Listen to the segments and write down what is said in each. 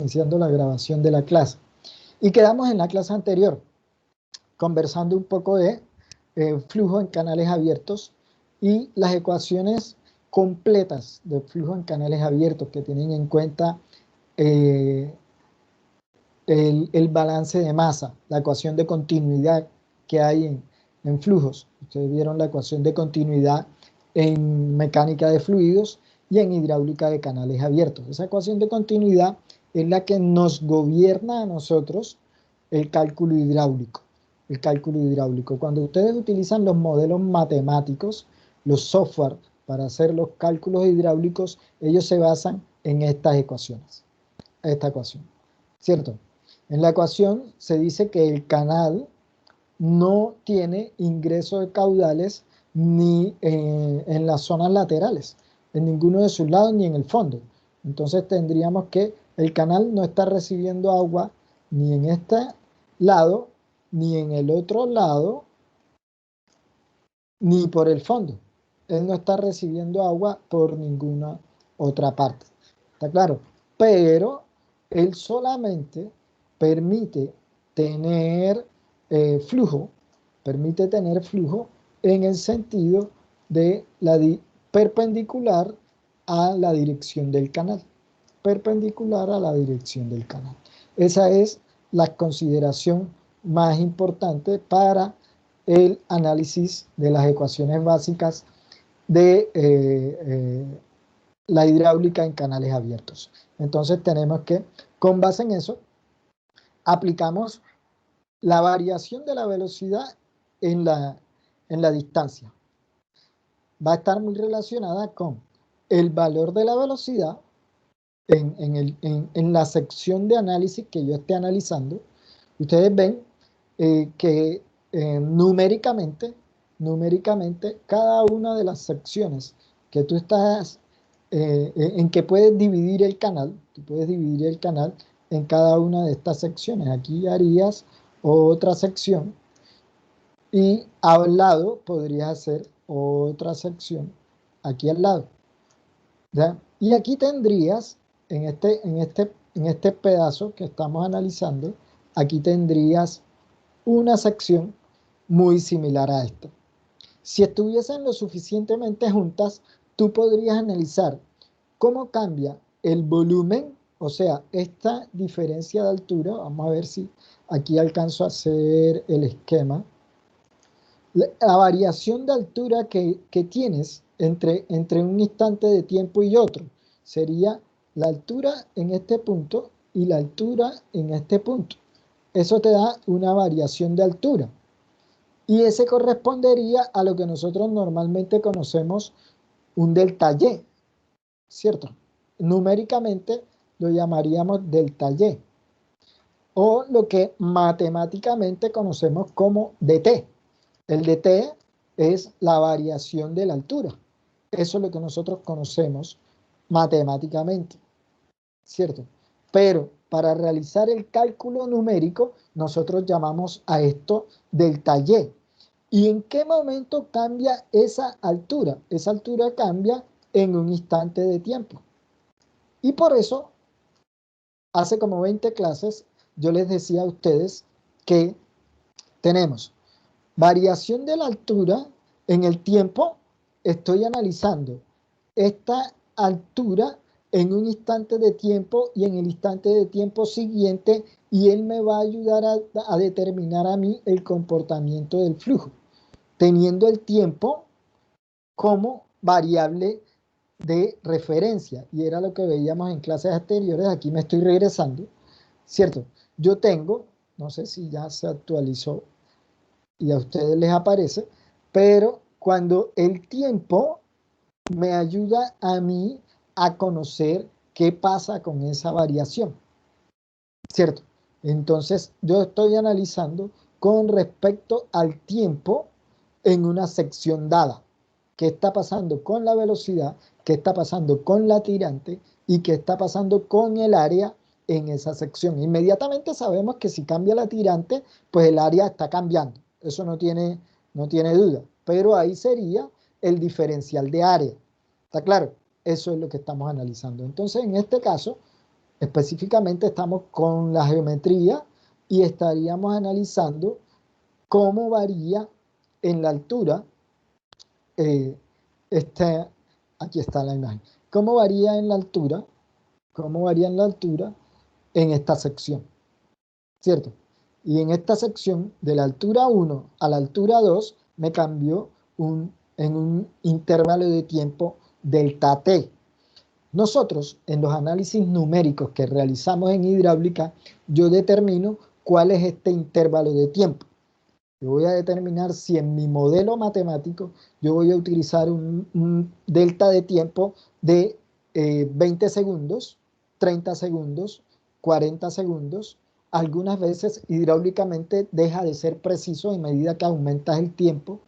iniciando la grabación de la clase. Y quedamos en la clase anterior, conversando un poco de flujo en canales abiertos y las ecuaciones completas de flujo en canales abiertos que tienen en cuenta el balance de masa, la ecuación de continuidad que hay en flujos. Ustedes vieron la ecuación de continuidad en mecánica de fluidos y en hidráulica de canales abiertos. Esa ecuación de continuidad es la que nos gobierna a nosotros el cálculo hidráulico. El cálculo hidráulico. Cuando ustedes utilizan los modelos matemáticos, los software para hacer los cálculos hidráulicos, ellos se basan en estas ecuaciones. Esta ecuación, ¿cierto? En la ecuación se dice que el canal no tiene ingreso de caudales ni en las zonas laterales, en ninguno de sus lados ni en el fondo. Entonces tendríamos que el canal no está recibiendo agua ni en este lado, ni en el otro lado, ni por el fondo. Él no está recibiendo agua por ninguna otra parte. ¿Está claro? Pero él solamente permite tener flujo en el sentido de la perpendicular a la dirección del canal. Perpendicular a la dirección del canal. Esa es la consideración más importante para el análisis de las ecuaciones básicas de la hidráulica en canales abiertos. Entonces tenemos que, con base en eso, aplicamos la variación de la velocidad en la distancia. Va a estar muy relacionada con el valor de la velocidad en la sección de análisis que yo esté analizando. Ustedes ven que numéricamente, cada una de las secciones que tú estás, en que puedes dividir el canal, tú puedes dividir el canal en cada una de estas secciones. Aquí harías otra sección y al lado podrías hacer otra sección aquí al lado, ¿ya? Y aquí tendrías, en este pedazo que estamos analizando, aquí tendrías una sección muy similar a esta. Si estuviesen lo suficientemente juntas, tú podrías analizar cómo cambia el volumen, o sea, esta diferencia de altura. Vamos a ver si aquí alcanzo a hacer el esquema. La variación de altura que tienes entre un instante de tiempo y otro sería la altura en este punto y la altura en este punto. Eso te da una variación de altura. Y ese correspondería a lo que nosotros normalmente conocemos un delta Y, ¿cierto? Numéricamente lo llamaríamos delta Y, o lo que matemáticamente conocemos como dt. El dt es la variación de la altura. Eso es lo que nosotros conocemos matemáticamente, ¿cierto? Pero para realizar el cálculo numérico, nosotros llamamos a esto delta Y. ¿Y en qué momento cambia esa altura? Esa altura cambia en un instante de tiempo. Y por eso, hace como 20 clases, yo les decía a ustedes que tenemos variación de la altura en el tiempo. Estoy analizando esta altura en un instante de tiempo y en el instante de tiempo siguiente, y él me va a ayudar a determinar a mí el comportamiento del flujo, teniendo el tiempo como variable de referencia. Y era lo que veíamos en clases anteriores. Aquí me estoy regresando, ¿cierto? Yo tengo, no sé si ya se actualizó y a ustedes les aparece, pero cuando el tiempo me ayuda a mí a conocer qué pasa con esa variación, ¿cierto? Entonces yo estoy analizando con respecto al tiempo en una sección dada. ¿Qué está pasando con la velocidad? ¿Qué está pasando con la tirante? ¿Y qué está pasando con el área en esa sección? Inmediatamente sabemos que si cambia la tirante, pues el área está cambiando. Eso no tiene duda. Pero ahí sería el diferencial de área. ¿Está claro? Eso es lo que estamos analizando. Entonces, en este caso, Específicamente estamos con la geometría y estaríamos analizando cómo varía en la altura, eh, este, aquí está la imagen, cómo varía en la altura, cómo varía en la altura en esta sección, ¿cierto? Y en esta sección, de la altura 1 a la altura 2, me cambió en un intervalo de tiempo delta t. Nosotros, en los análisis numéricos que realizamos en hidráulica, yo determino cuál es este intervalo de tiempo. Yo voy a determinar si en mi modelo matemático yo voy a utilizar un delta de tiempo de 20 segundos, 30 segundos, 40 segundos. Algunas veces hidráulicamente deja de ser preciso a medida que aumentas el tiempo,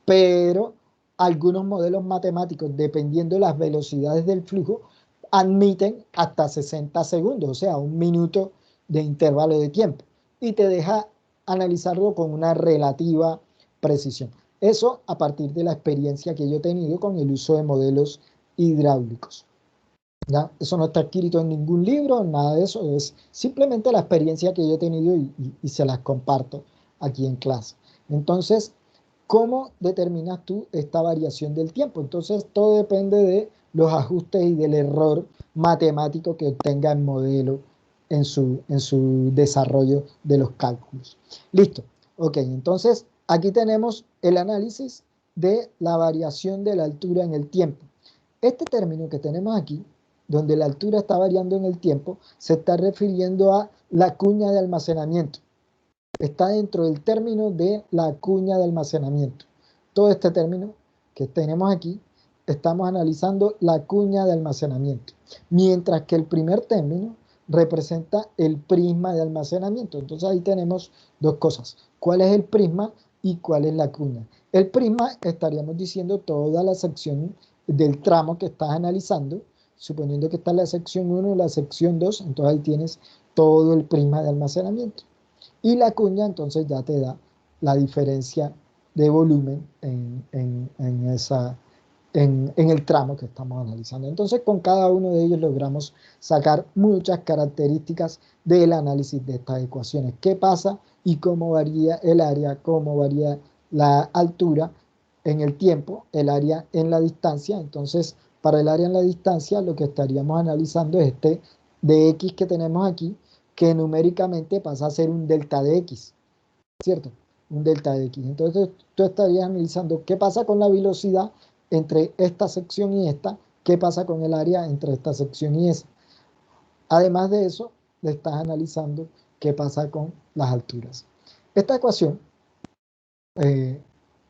pero algunos modelos matemáticos, dependiendo de las velocidades del flujo, admiten hasta 60 segundos, o sea, un minuto de intervalo de tiempo, y te deja analizarlo con una relativa precisión. Eso a partir de la experiencia que yo he tenido con el uso de modelos hidráulicos. ¿Ya? Eso no está escrito en ningún libro, nada de eso, es simplemente la experiencia que yo he tenido y se las comparto aquí en clase. Entonces, ¿cómo determinas tú esta variación del tiempo? Entonces, todo depende de los ajustes y del error matemático que obtenga el modelo en su desarrollo de los cálculos. Listo. Ok, entonces aquí tenemos el análisis de la variación de la altura en el tiempo. Este término que tenemos aquí, donde la altura está variando en el tiempo, se está refiriendo a la cuña de almacenamiento. Está dentro del término de la cuña de almacenamiento. Todo este término que tenemos aquí, estamos analizando la cuña de almacenamiento, mientras que el primer término representa el prisma de almacenamiento. Entonces ahí tenemos dos cosas. ¿Cuál es el prisma y cuál es la cuña? El prisma estaríamos diciendo toda la sección del tramo que estás analizando, suponiendo que está la sección 1 y la sección 2, entonces ahí tienes todo el prisma de almacenamiento. Y la cuña entonces ya te da la diferencia de volumen en el tramo que estamos analizando. Entonces con cada uno de ellos logramos sacar muchas características del análisis de estas ecuaciones. ¿Qué pasa y cómo varía el área, cómo varía la altura en el tiempo, el área en la distancia? Entonces para el área en la distancia lo que estaríamos analizando es este de X que tenemos aquí, que numéricamente pasa a ser un delta de X, ¿cierto? Un delta de X. Entonces tú estarías analizando qué pasa con la velocidad entre esta sección y esta, qué pasa con el área entre esta sección y esa. Además de eso, le estás analizando qué pasa con las alturas. Esta ecuación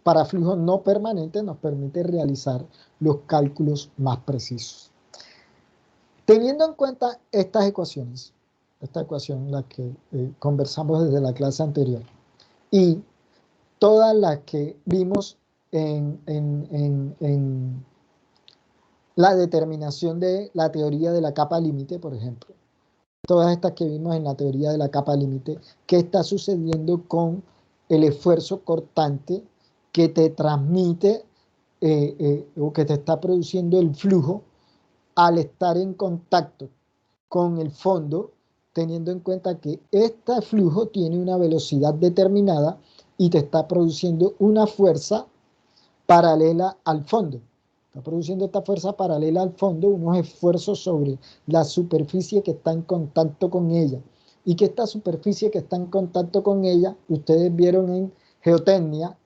para flujos no permanentes nos permite realizar los cálculos más precisos. Teniendo en cuenta estas ecuaciones, esta ecuación, la que conversamos desde la clase anterior, y todas las que vimos en la determinación de la teoría de la capa límite, por ejemplo, todas estas que vimos en la teoría de la capa límite, ¿qué está sucediendo con el esfuerzo cortante que te transmite o que te está produciendo el flujo al estar en contacto con el fondo, teniendo en cuenta que este flujo tiene una velocidad determinada y te está produciendo una fuerza paralela al fondo? Está produciendo esta fuerza paralela al fondo, unos esfuerzos sobre la superficie que está en contacto con ella. Y que esta superficie que está en contacto con ella, ustedes vieron en geotecnia,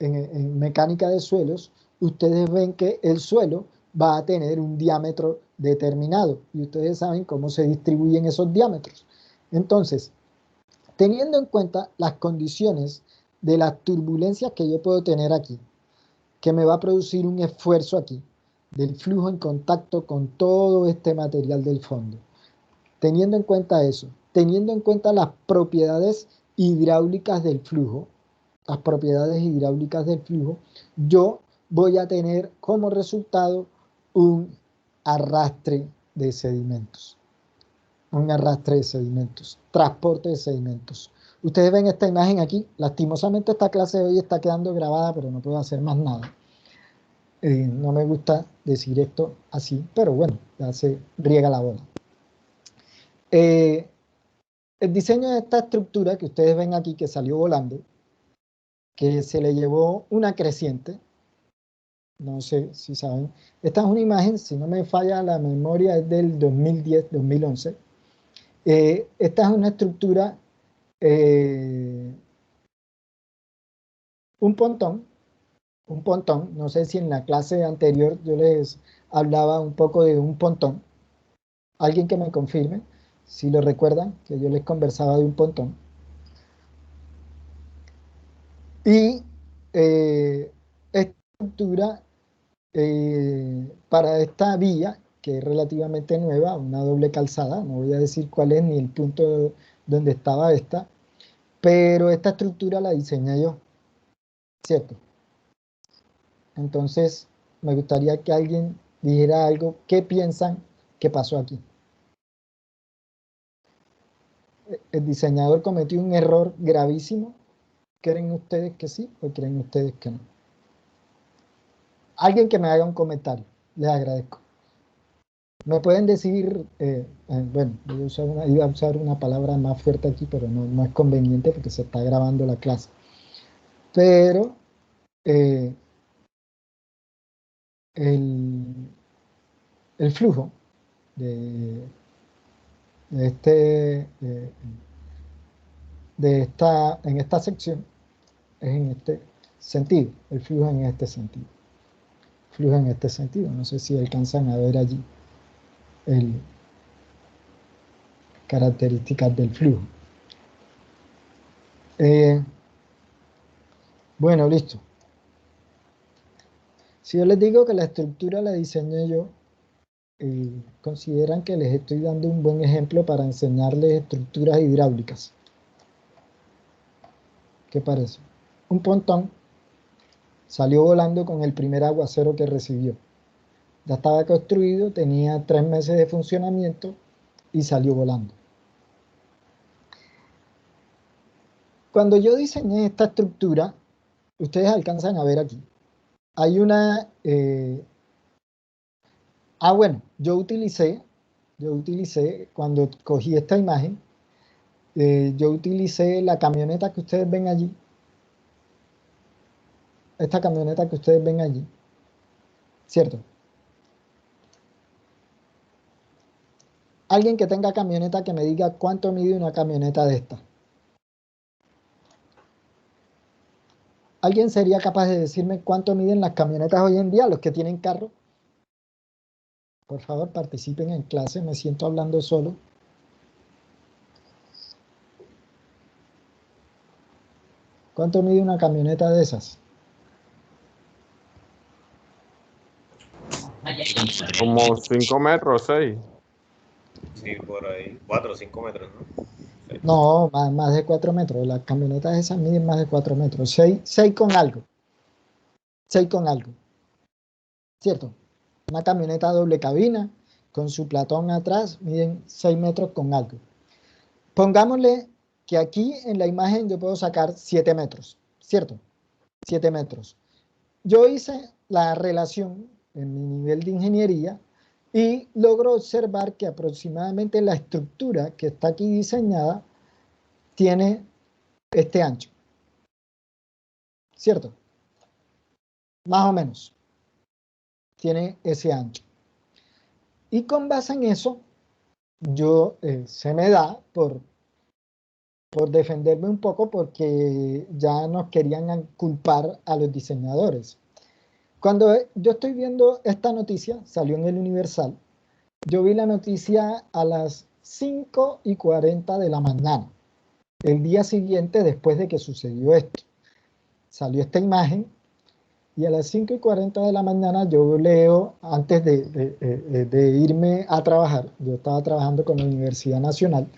en mecánica de suelos, ustedes ven que el suelo va a tener un diámetro determinado y ustedes saben cómo se distribuyen esos diámetros. Entonces, teniendo en cuenta las condiciones de las turbulencias que yo puedo tener aquí, que me va a producir un esfuerzo aquí del flujo en contacto con todo este material del fondo, teniendo en cuenta eso, teniendo en cuenta las propiedades hidráulicas del flujo, las propiedades hidráulicas del flujo, yo voy a tener como resultado un arrastre de sedimentos. Un arrastre de sedimentos, transporte de sedimentos. Ustedes ven esta imagen aquí. Lastimosamente esta clase de hoy está quedando grabada, pero no puedo hacer más nada. No me gusta decir esto así, pero bueno, ya se riega la bola. Eh, el diseño de esta estructura que ustedes ven aquí, que salió volando, que se le llevó una creciente, no sé si saben, esta es una imagen, si no me falla la memoria, es del 2010-2011. Esta es una estructura, eh, un pontón, no sé si en la clase anterior yo les hablaba un poco de un pontón, alguien que me confirme, si lo recuerdan, que yo les conversaba de un pontón. Y esta estructura, para esta vía, que es relativamente nueva, una doble calzada, no voy a decir cuál es ni el punto donde estaba esta, pero esta estructura la diseñé yo, ¿cierto? Entonces, me gustaría que alguien dijera algo, ¿qué piensan que pasó aquí? ¿El diseñador cometió un error gravísimo? ¿Creen ustedes que sí o creen ustedes que no? Alguien que me haga un comentario, les agradezco. Me pueden decir, bueno, iba a usar una palabra más fuerte aquí, pero no es conveniente porque se está grabando la clase. Pero eh, el, el flujo de, de en esta sección es en este sentido, el flujo en este sentido, flujo en este sentido. No sé si alcanzan a ver allí el características del flujo. Eh, bueno, listo. Si yo les digo que la estructura la diseñé yo, consideran que les estoy dando un buen ejemplo para enseñarles estructuras hidráulicas. ¿Qué parece? Un pontón salió volando con el primer aguacero que recibió. Ya estaba construido, tenía 3 meses de funcionamiento y salió volando. Cuando yo diseñé esta estructura, ustedes alcanzan a ver aquí, hay una... bueno, yo utilicé, cuando cogí esta imagen, yo utilicé la camioneta que ustedes ven allí, esta camioneta que ustedes ven allí, ¿cierto? Alguien que tenga camioneta que me diga cuánto mide una camioneta de esta. ¿Alguien sería capaz de decirme cuánto miden las camionetas hoy en día, los que tienen carro? Por favor, participen en clase, me siento hablando solo. ¿Cuánto mide una camioneta de esas? Como 5 metros, 6. Sí, por ahí, 4 o 5 metros, ¿no? Sí. No, más de 4 metros. Las camionetas esas miden más de 4 metros. 6 con algo. 6 con algo. ¿Cierto? Una camioneta doble cabina con su platón atrás miden 6 metros con algo. Pongámosle que aquí en la imagen yo puedo sacar 7 metros. ¿Cierto? 7 metros. Yo hice la relación en mi nivel de ingeniería y logro observar que aproximadamente la estructura que está aquí diseñada tiene este ancho. ¿Cierto? Más o menos. Tiene ese ancho. Y con base en eso, yo se me da por defenderme un poco porque ya nos querían culpar a los diseñadores. Cuando yo estoy viendo esta noticia, salió en el Universal, yo vi la noticia a las 5:40 de la mañana, el día siguiente después de que sucedió esto. Salió esta imagen y a las 5:40 de la mañana yo leo, antes de irme a trabajar, yo estaba trabajando con la Universidad Nacional,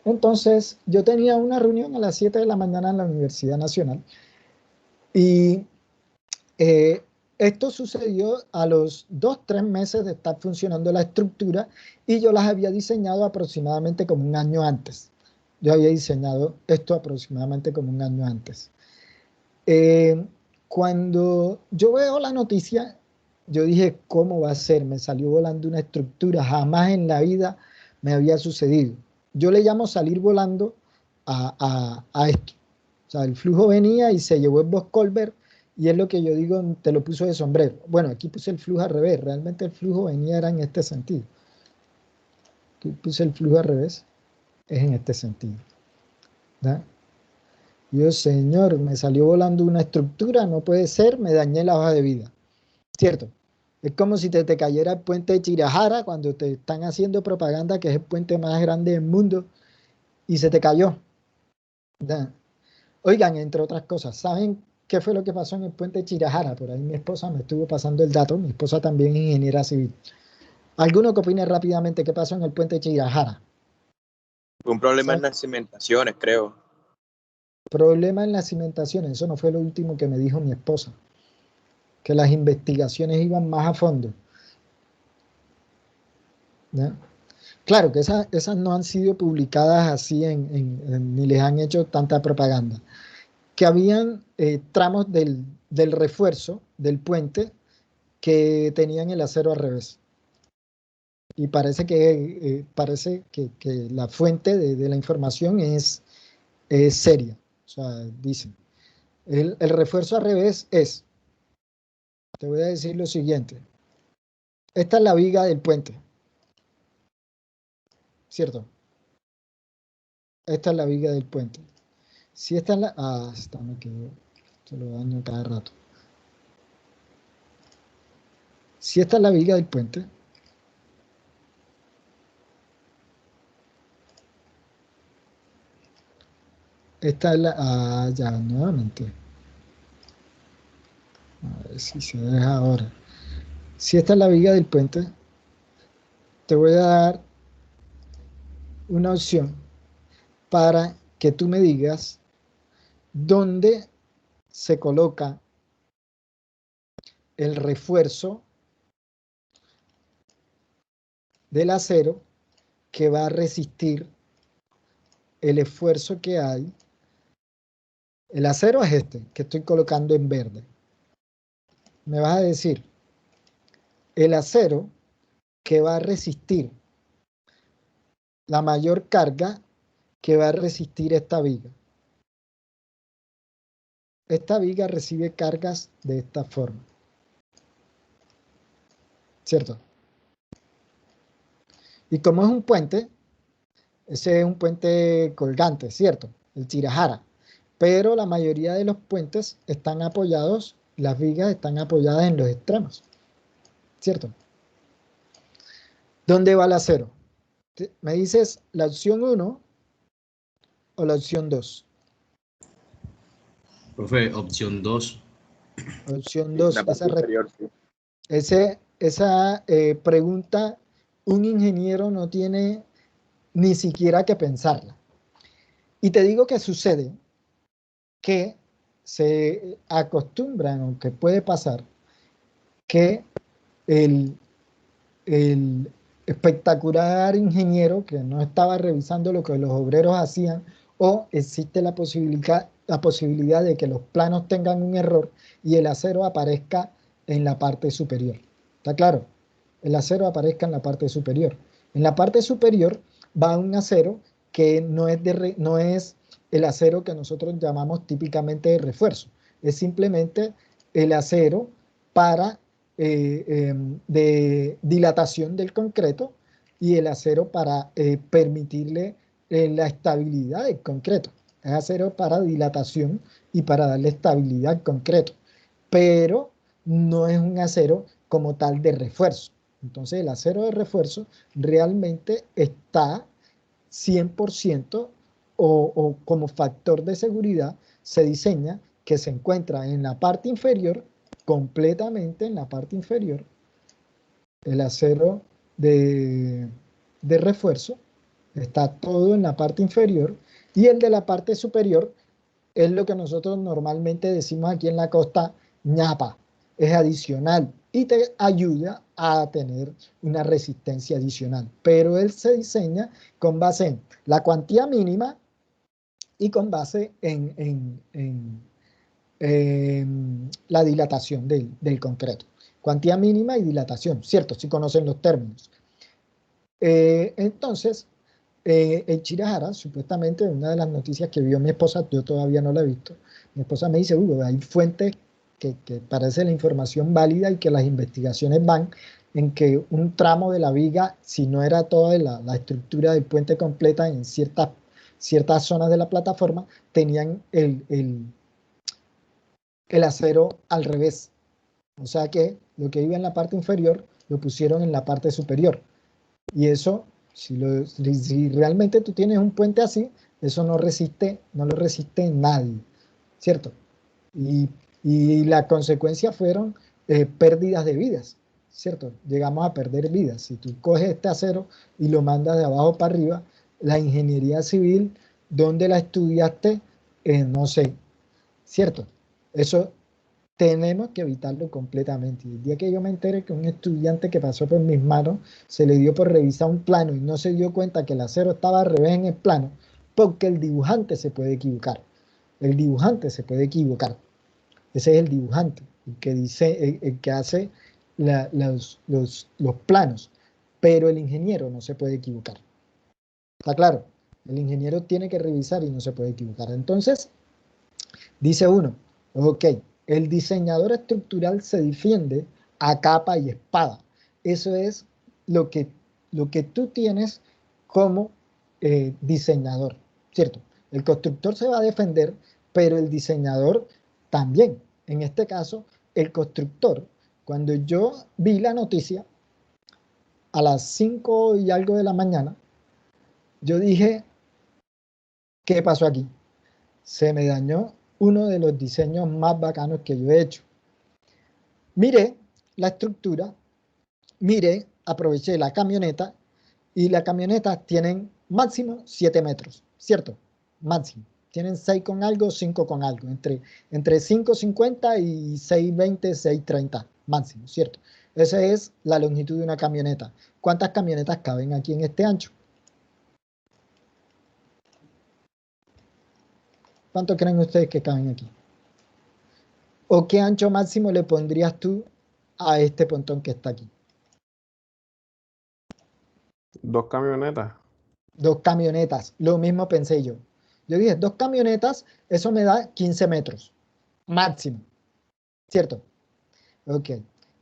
entonces yo tenía una reunión a las 7 de la mañana en la Universidad Nacional y esto sucedió a los 2-3 meses de estar funcionando la estructura y yo las había diseñado aproximadamente como un año antes. Yo había diseñado esto aproximadamente como un año antes. Cuando yo veo la noticia, yo dije, ¿cómo va a ser? Me salió volando una estructura, jamás en la vida me había sucedido. yo le llamo salir volando a esto. O sea, el flujo venía y se llevó el Box-Culver, y es lo que yo digo, te lo puso de sombrero. Bueno, aquí puse el flujo al revés, realmente el flujo venía era en este sentido. Aquí puse el flujo al revés, es en este sentido. ¿Da? Dios, señor, me salió volando una estructura, no puede ser, me dañé la hoja de vida. ¿Cierto? Es como si te cayera el puente de Chirajara cuando te están haciendo propaganda que es el puente más grande del mundo y se te cayó. ¿Da? Oigan, entre otras cosas, ¿saben qué fue lo que pasó en el puente de Chirajara? Por ahí mi esposa me estuvo pasando el dato, mi esposa también es ingeniera civil. ¿Alguno que opine rápidamente qué pasó en el puente de Chirajara? Fue un problema en ¿Saben? las cimentaciones, creo. Problema en las cimentaciones, eso no fue lo último que me dijo mi esposa, que las investigaciones iban más a fondo. ¿Ya? Claro que esas no han sido publicadas así ni les han hecho tanta propaganda. Que habían tramos del refuerzo del puente que tenían el acero al revés. Y parece que la fuente de la información es seria. O sea, dicen, el refuerzo al revés es, te voy a decir lo siguiente, esta es la viga del puente, ¿cierto? Esta es la viga del puente. Si esta es la... Ah, esta me quedó, esto lo daño cada rato. Si esta es la viga del puente, esta es la... Ah, ya, nuevamente. A ver si se deja ahora. Si esta es la viga del puente, te voy a dar una opción para que tú me digas dónde se coloca el refuerzo del acero que va a resistir el esfuerzo que hay. El acero es este, que estoy colocando en verde. Me vas a decir, el acero que va a resistir la mayor carga que va a resistir esta viga. Esta viga recibe cargas de esta forma. ¿Cierto? Y como es un puente, ese es un puente colgante, ¿cierto? El Chirajara. Pero la mayoría de los puentes están apoyados, las vigas están apoyadas en los extremos, ¿cierto? ¿Dónde va el acero? ¿Me dices la opción 1 o la opción 2? Profe, opción 2. Opción En 2. la parte inferior, sí. Esa pregunta, un ingeniero no tiene ni siquiera que pensarla. Y te digo que sucede que se acostumbran, o que puede pasar, que el espectacular ingeniero que no estaba revisando lo que los obreros hacían, o existe la posibilidad de que los planos tengan un error y el acero aparezca en la parte superior. ¿Está claro? El acero aparezca en la parte superior. En la parte superior va un acero que no es el acero que nosotros llamamos típicamente de refuerzo. Es simplemente el acero para de dilatación del concreto y el acero para permitirle la estabilidad del concreto. Es acero para dilatación y para darle estabilidad al concreto, pero no es un acero como tal de refuerzo. Entonces el acero de refuerzo realmente está 100% o como factor de seguridad se diseña que se encuentra en la parte inferior, completamente en la parte inferior, el acero de refuerzo está todo en la parte inferior, y el de la parte superior es lo que nosotros normalmente decimos aquí en la costa, ñapa, es adicional y te ayuda a tener una resistencia adicional, pero él se diseña con base en la cuantía mínima y con base en la dilatación del concreto. Cuantía mínima y dilatación, ¿cierto? Si conocen los términos. Entonces, el Chirajara, supuestamente, una de las noticias que vio mi esposa, yo todavía no la he visto, mi esposa me dice, Hugo, hay fuentes que parece la información válida y que las investigaciones van en que un tramo de la viga, si no era toda la estructura del puente completa en ciertas zonas de la plataforma, tenían el acero al revés. O sea que lo que iba en la parte inferior lo pusieron en la parte superior. Y eso, si realmente tú tienes un puente así, eso no lo resiste nadie, ¿cierto? Y la consecuencia fueron pérdidas de vidas, ¿cierto? Llegamos a perder vidas. Si tú coges este acero y lo mandas de abajo para arriba, la ingeniería civil, ¿dónde la estudiaste? No sé, ¿cierto? Eso tenemos que evitarlo completamente. Y el día que yo me entere que un estudiante que pasó por mis manos se le dio por revisar un plano y no se dio cuenta que el acero estaba al revés en el plano, porque el dibujante se puede equivocar. El dibujante se puede equivocar. Ese es el dibujante, el que dice, el que hace los planos. Pero el ingeniero no se puede equivocar. ¿Está claro? El ingeniero tiene que revisar y no se puede equivocar. Entonces, dice uno, ok, el diseñador estructural se defiende a capa y espada. Eso es lo que tú tienes como diseñador, ¿cierto? El constructor se va a defender, pero el diseñador también. En este caso, el constructor, cuando yo vi la noticia a las 5 y algo de la mañana, yo dije, ¿qué pasó aquí? Se me dañó uno de los diseños más bacanos que yo he hecho. Miré la estructura, aproveché la camioneta y la camioneta tienen máximo 7 metros, ¿cierto? Máximo. Tienen 6 con algo, 5 con algo, entre 5,50 y 6,20, 6,30 máximo, ¿cierto? Esa es la longitud de una camioneta. ¿Cuántas camionetas caben aquí en este ancho? ¿Cuánto creen ustedes que caben aquí? ¿O qué ancho máximo le pondrías tú a este pontón que está aquí? 2 camionetas. 2 camionetas, lo mismo pensé yo. Yo dije, 2 camionetas, eso me da 15 metros, máximo, ¿cierto? Ok.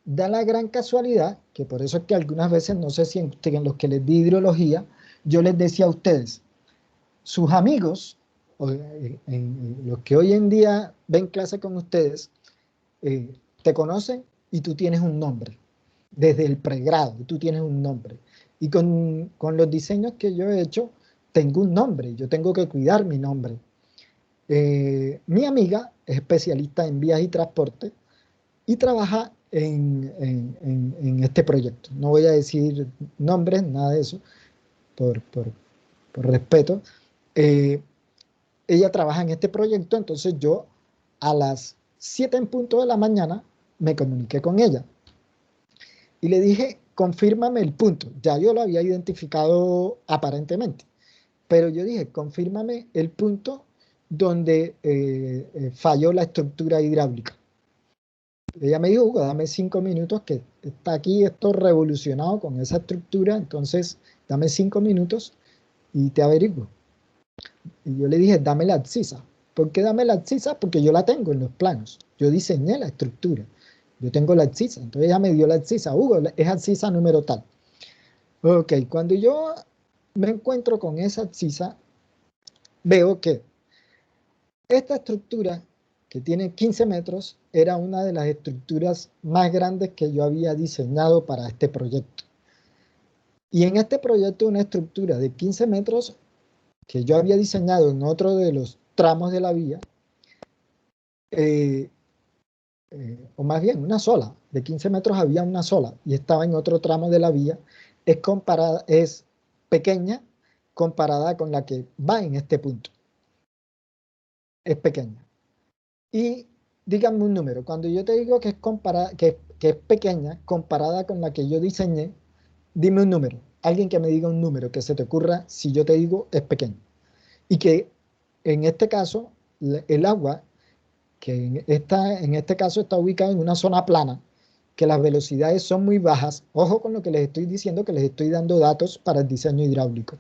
Da la gran casualidad, que por eso es que algunas veces, no sé si en los que les di hidrología, yo les decía a ustedes, sus amigos, los que hoy en día ven clase con ustedes, te conocen y tú tienes un nombre. Desde el pregrado, tú tienes un nombre. Y con los diseños que yo he hecho, tengo un nombre. Yo tengo que cuidar mi nombre. Mi amiga es especialista en vías y transporte y trabaja en este proyecto. No voy a decir nombres, nada de eso, por respeto. Ella trabaja en este proyecto, entonces yo a las 7 en punto de la mañana me comuniqué con ella y le dije, confírmame el punto. Ya yo lo había identificado aparentemente, pero yo dije, confírmame el punto donde falló la estructura hidráulica. Ella me dijo, Hugo, dame 5 minutos que está aquí esto revolucionado con esa estructura, entonces dame 5 minutos y te averiguo. Y yo le dije, dame la abscisa. ¿Por qué dame la abscisa? Porque yo la tengo en los planos. Yo diseñé la estructura. Yo tengo la abscisa. Entonces ella me dio la abscisa. Hugo, es abscisa número tal. Ok, cuando yo me encuentro con esa abscisa, veo que esta estructura, que tiene 15 metros, era una de las estructuras más grandes que yo había diseñado para este proyecto. Y en este proyecto, una estructura de 15 metros que yo había diseñado en otro de los tramos de la vía, o más bien una sola, de 15 metros había una sola y estaba en otro tramo de la vía, es pequeña comparada con la que va en este punto. Es pequeña. Y díganme un número. Cuando yo te digo que es pequeña comparada con la que yo diseñé, dime un número. Alguien que me diga un número que se te ocurra si yo te digo es pequeño. Y que en este caso, el agua, que en este caso está ubicado en una zona plana, que las velocidades son muy bajas. Ojo con lo que les estoy diciendo, que les estoy dando datos para el diseño hidráulico.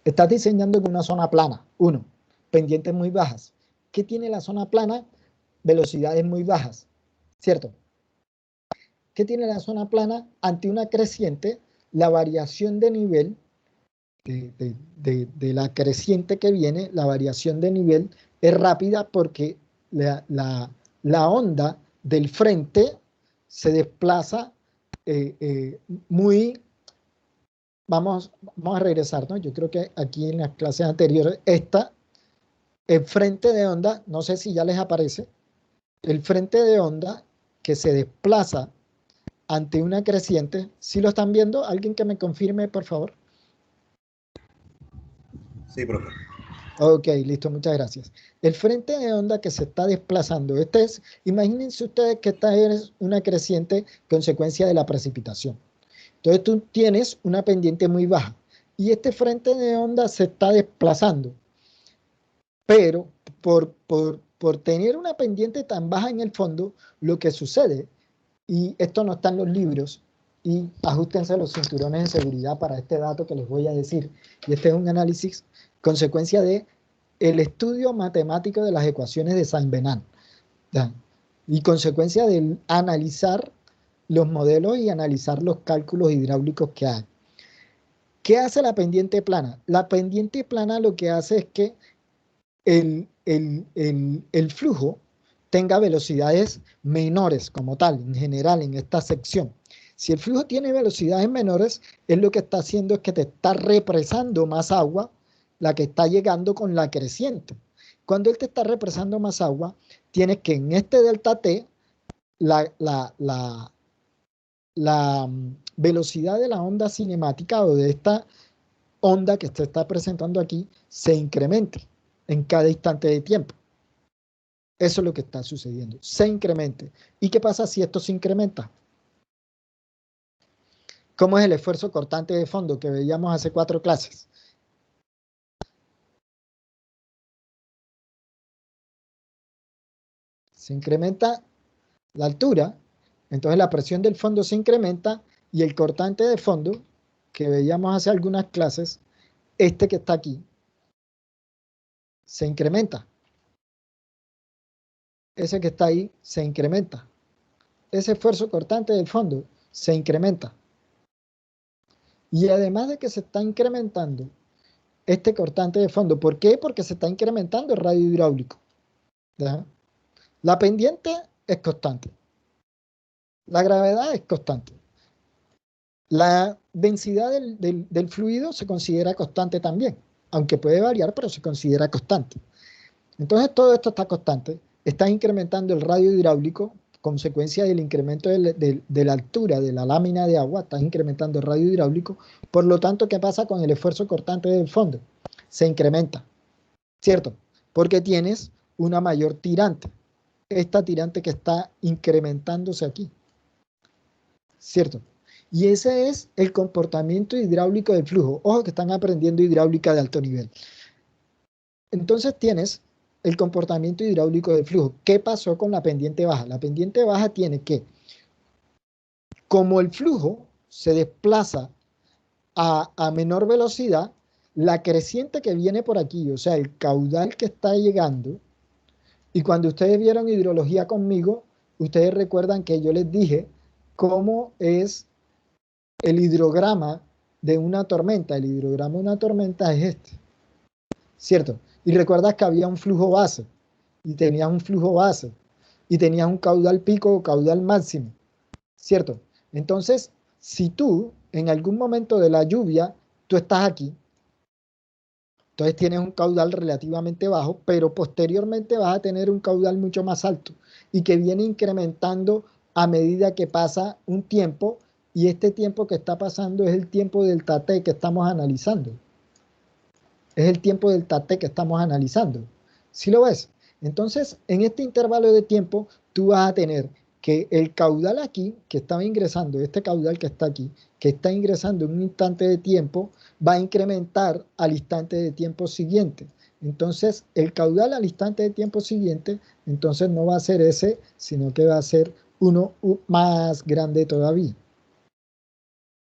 Estás diseñando en una zona plana. Uno, pendientes muy bajas. ¿Qué tiene la zona plana? Velocidades muy bajas, ¿cierto? ¿Qué tiene la zona plana? Ante una creciente, la variación de nivel de la creciente que viene, la variación de nivel es rápida porque la onda del frente se desplaza muy. Vamos a regresar, ¿no? Yo creo que aquí en las clases anteriores, el frente de onda, no sé si ya les aparece, el frente de onda que se desplaza ante una creciente. ¿Sí lo están viendo? ¿Alguien que me confirme, por favor? Sí, profe. Ok, listo, muchas gracias. El frente de onda que se está desplazando, imagínense ustedes que esta es una creciente consecuencia de la precipitación. Entonces tú tienes una pendiente muy baja y este frente de onda se está desplazando, pero por tener una pendiente tan baja en el fondo, lo que sucede, y esto no está en los libros, y ajustense los cinturones de seguridad para este dato que les voy a decir, y este es un análisis consecuencia de el estudio matemático de las ecuaciones de Saint-Venant, ¿ya? Y consecuencia de analizar los modelos y analizar los cálculos hidráulicos que hay. ¿Qué hace la pendiente plana? La pendiente plana lo que hace es que el flujo tenga velocidades menores como tal, en general, en esta sección. Si el flujo tiene velocidades menores, él lo que está haciendo es que te está represando más agua, la que está llegando con la creciente. Cuando él te está represando más agua, tienes que en este delta T, la velocidad de la onda cinemática o de esta onda que se está presentando aquí se incremente en cada instante de tiempo. Eso es lo que está sucediendo. Se incremente. ¿Y qué pasa si esto se incrementa? ¿Cómo es el esfuerzo cortante de fondo que veíamos hace 4 clases? Se incrementa la altura, entonces la presión del fondo se incrementa y el cortante de fondo que veíamos hace algunas clases, este que está aquí, se incrementa. Ese que está ahí se incrementa. Ese esfuerzo cortante del fondo se incrementa. Y además de que se está incrementando este cortante de fondo, ¿por qué? Porque se está incrementando el radio hidráulico, ¿ya? La pendiente es constante. La gravedad es constante. La densidad del fluido se considera constante también, aunque puede variar, pero se considera constante. Entonces todo esto está constante, está incrementando el radio hidráulico, consecuencia del incremento de la altura de la lámina de agua, está incrementando el radio hidráulico, por lo tanto, ¿qué pasa con el esfuerzo cortante del fondo? Se incrementa, ¿cierto? Porque tienes una mayor tirante, esta tirante que está incrementándose aquí, ¿cierto? Y ese es el comportamiento hidráulico del flujo. Ojo que están aprendiendo hidráulica de alto nivel. Entonces tienes el comportamiento hidráulico del flujo. ¿Qué pasó con la pendiente baja? La pendiente baja tiene que, como el flujo se desplaza a menor velocidad, la creciente que viene por aquí, o sea, el caudal que está llegando, y cuando ustedes vieron hidrología conmigo, ustedes recuerdan que yo les dije cómo es el hidrograma de una tormenta. El hidrograma de una tormenta es este, ¿cierto? Y recuerdas que había un flujo base, y tenías un flujo base, y tenías un caudal pico o caudal máximo, ¿cierto? Entonces, si tú en algún momento de la lluvia, tú estás aquí, entonces tienes un caudal relativamente bajo, pero posteriormente vas a tener un caudal mucho más alto y que viene incrementando a medida que pasa un tiempo, y este tiempo que está pasando es el tiempo del T que estamos analizando. Es el tiempo del T que estamos analizando. ¿Sí lo ves? Entonces, en este intervalo de tiempo, tú vas a tener que el caudal aquí, que estaba ingresando, este caudal que está aquí, que está ingresando en un instante de tiempo, va a incrementar al instante de tiempo siguiente. Entonces, el caudal al instante de tiempo siguiente, entonces no va a ser ese, sino que va a ser uno más grande todavía.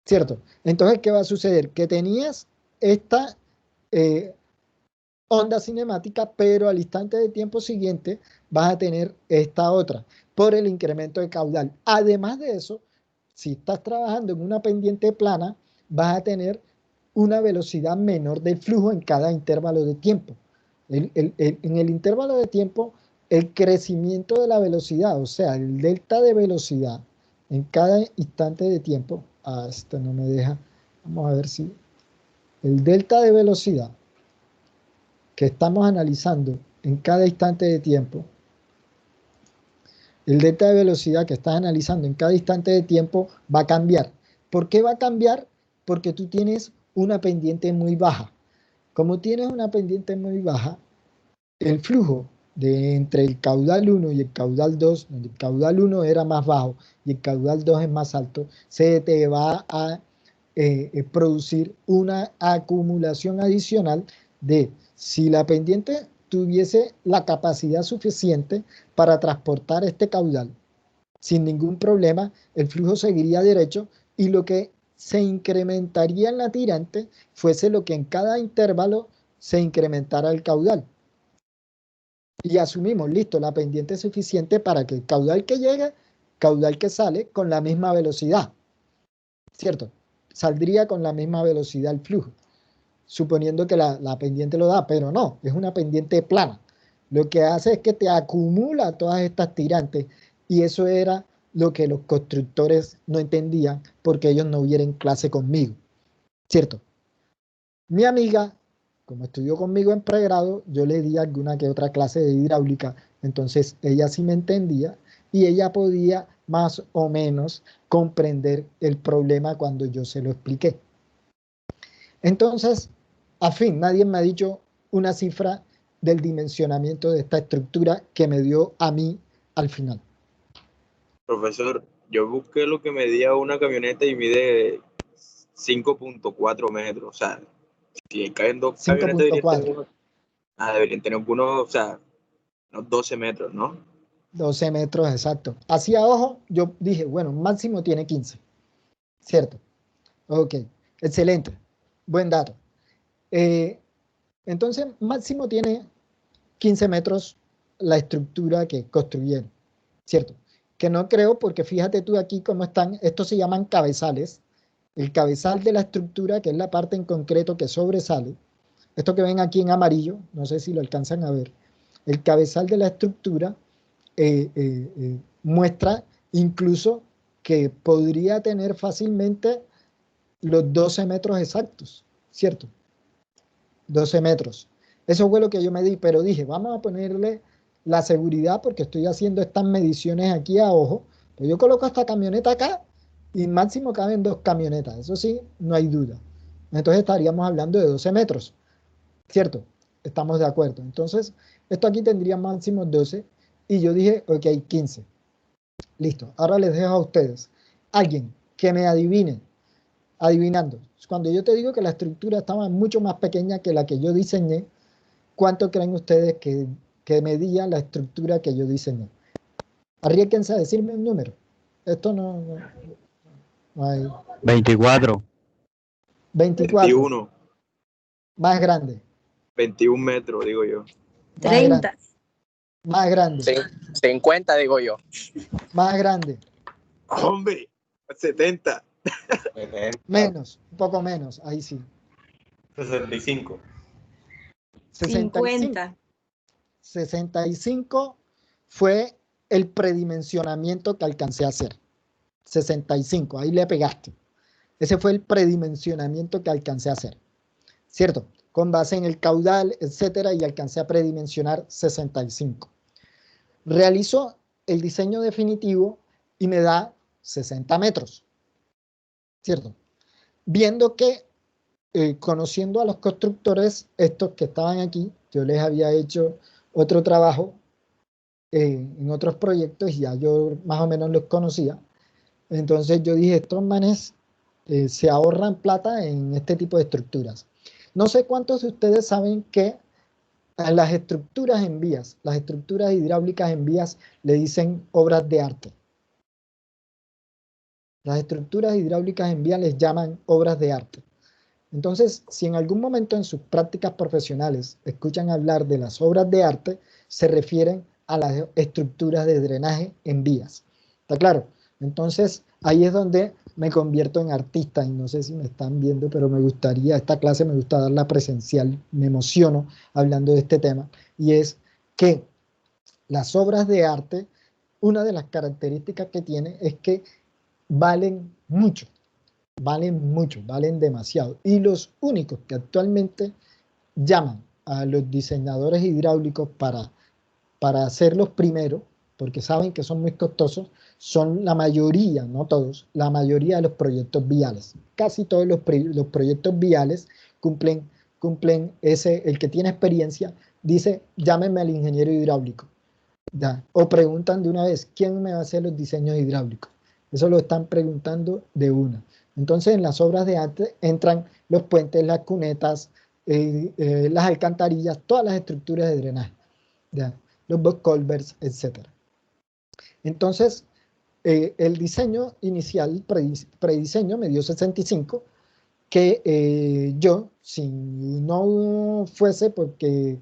¿Cierto? Entonces, ¿qué va a suceder? Que tenías esta eh, onda cinemática, pero al instante de tiempo siguiente vas a tener esta otra por el incremento de caudal. Además de eso, si estás trabajando en una pendiente plana, vas a tener una velocidad menor del flujo en cada intervalo de tiempo. En el intervalo de tiempo, el crecimiento de la velocidad, o sea, el delta de velocidad en cada instante de tiempo, esto no me deja, vamos a ver si, el delta de velocidad que estamos analizando en cada instante de tiempo, el delta de velocidad que estás analizando en cada instante de tiempo va a cambiar. ¿Por qué va a cambiar? Porque tú tienes una pendiente muy baja. Como tienes una pendiente muy baja, el flujo de entre el caudal 1 y el caudal 2, donde el caudal 1 era más bajo y el caudal 2 es más alto, se te va a producir una acumulación adicional de, si la pendiente tuviese la capacidad suficiente para transportar este caudal sin ningún problema, el flujo seguiría derecho y lo que se incrementaría en la tirante fuese lo que en cada intervalo se incrementara el caudal. Y asumimos, listo, la pendiente es suficiente para que el caudal que llega, caudal que sale con la misma velocidad, ¿cierto? Saldría con la misma velocidad el flujo, suponiendo que la pendiente lo da, pero no, es una pendiente plana. Lo que hace es que te acumula todas estas tirantes y eso era lo que los constructores no entendían porque ellos no vieron clase conmigo, ¿cierto? Mi amiga, como estudió conmigo en pregrado, yo le di alguna que otra clase de hidráulica, entonces ella sí me entendía y ella podía más o menos comprender el problema cuando yo se lo expliqué. Entonces, a fin, nadie me ha dicho una cifra del dimensionamiento de esta estructura que me dio a mí al final. Profesor, yo busqué lo que medía una camioneta y mide 5.4 metros. O sea, si caen dos camionetas, 5.4, deberían tener unos, o sea, unos 12 metros, ¿no? 12 metros exacto. Así a ojo, yo dije, bueno, máximo tiene 15, ¿cierto? Ok, excelente, buen dato. Entonces, máximo tiene 15 metros la estructura que construyeron, ¿cierto? Que no creo porque fíjate tú aquí cómo están, estos se llaman cabezales. El cabezal de la estructura, que es la parte en concreto que sobresale, esto que ven aquí en amarillo, no sé si lo alcanzan a ver, el cabezal de la estructura muestra incluso que podría tener fácilmente los 12 metros exactos, ¿cierto? 12 metros. Eso fue lo que yo me di, pero dije, vamos a ponerle la seguridad porque estoy haciendo estas mediciones aquí a ojo. Pues yo coloco esta camioneta acá y máximo caben 2 camionetas. Eso sí, no hay duda. Entonces estaríamos hablando de 12 metros, ¿cierto? Estamos de acuerdo. Entonces, esto aquí tendría máximo 12 y yo dije, ok, 15. Listo. Ahora les dejo a ustedes. Alguien que me adivine, adivinando. Cuando yo te digo que la estructura estaba mucho más pequeña que la que yo diseñé, ¿cuánto creen ustedes que medía la estructura que yo diseñé? Arriesguense a decirme un número. Esto no hay. 24. 24, 21, más grande, 21 metros, digo yo. más grande, 30. más grande, 50, digo yo. más grande, ¡Hombre! 70. menos, un poco menos, ahí sí. 65. 65. 50. 65 fue el predimensionamiento que alcancé a hacer. 65, ahí le pegaste. Ese fue el predimensionamiento que alcancé a hacer, ¿cierto? Con base en el caudal, etcétera, y alcancé a predimensionar 65. Realizo el diseño definitivo y me da 60 metros, ¿cierto? Viendo que, conociendo a los constructores, estos que estaban aquí, yo les había hecho otro trabajo en otros proyectos y ya yo más o menos los conocía. Entonces yo dije, estos manes se ahorran plata en este tipo de estructuras. No sé cuántos de ustedes saben que a las estructuras en vías, las estructuras hidráulicas en vías le dicen obras de arte. Las estructuras hidráulicas en vías les llaman obras de arte. Entonces, si en algún momento en sus prácticas profesionales escuchan hablar de las obras de arte, se refieren a las estructuras de drenaje en vías. ¿Está claro? Entonces, ahí es donde me convierto en artista, y no sé si me están viendo, pero me gustaría, esta clase me gusta darla presencial, me emociono hablando de este tema, y es que las obras de arte, una de las características que tiene es que valen mucho, valen demasiado. Y los únicos que actualmente llaman a los diseñadores hidráulicos para hacer los primeros, porque saben que son muy costosos, son la mayoría, no todos, la mayoría de los proyectos viales. Casi todos los proyectos viales cumplen el que tiene experiencia, dice, llámenme al ingeniero hidráulico. ¿Ya? O preguntan de una vez, ¿quién me va a hacer los diseños hidráulicos? Eso lo están preguntando de una. Entonces, en las obras de arte entran los puentes, las cunetas, las alcantarillas, todas las estructuras de drenaje, ¿ya? Los box culverts, etc. Entonces, el diseño inicial, prediseño, me dio 65, que yo, si no fuese porque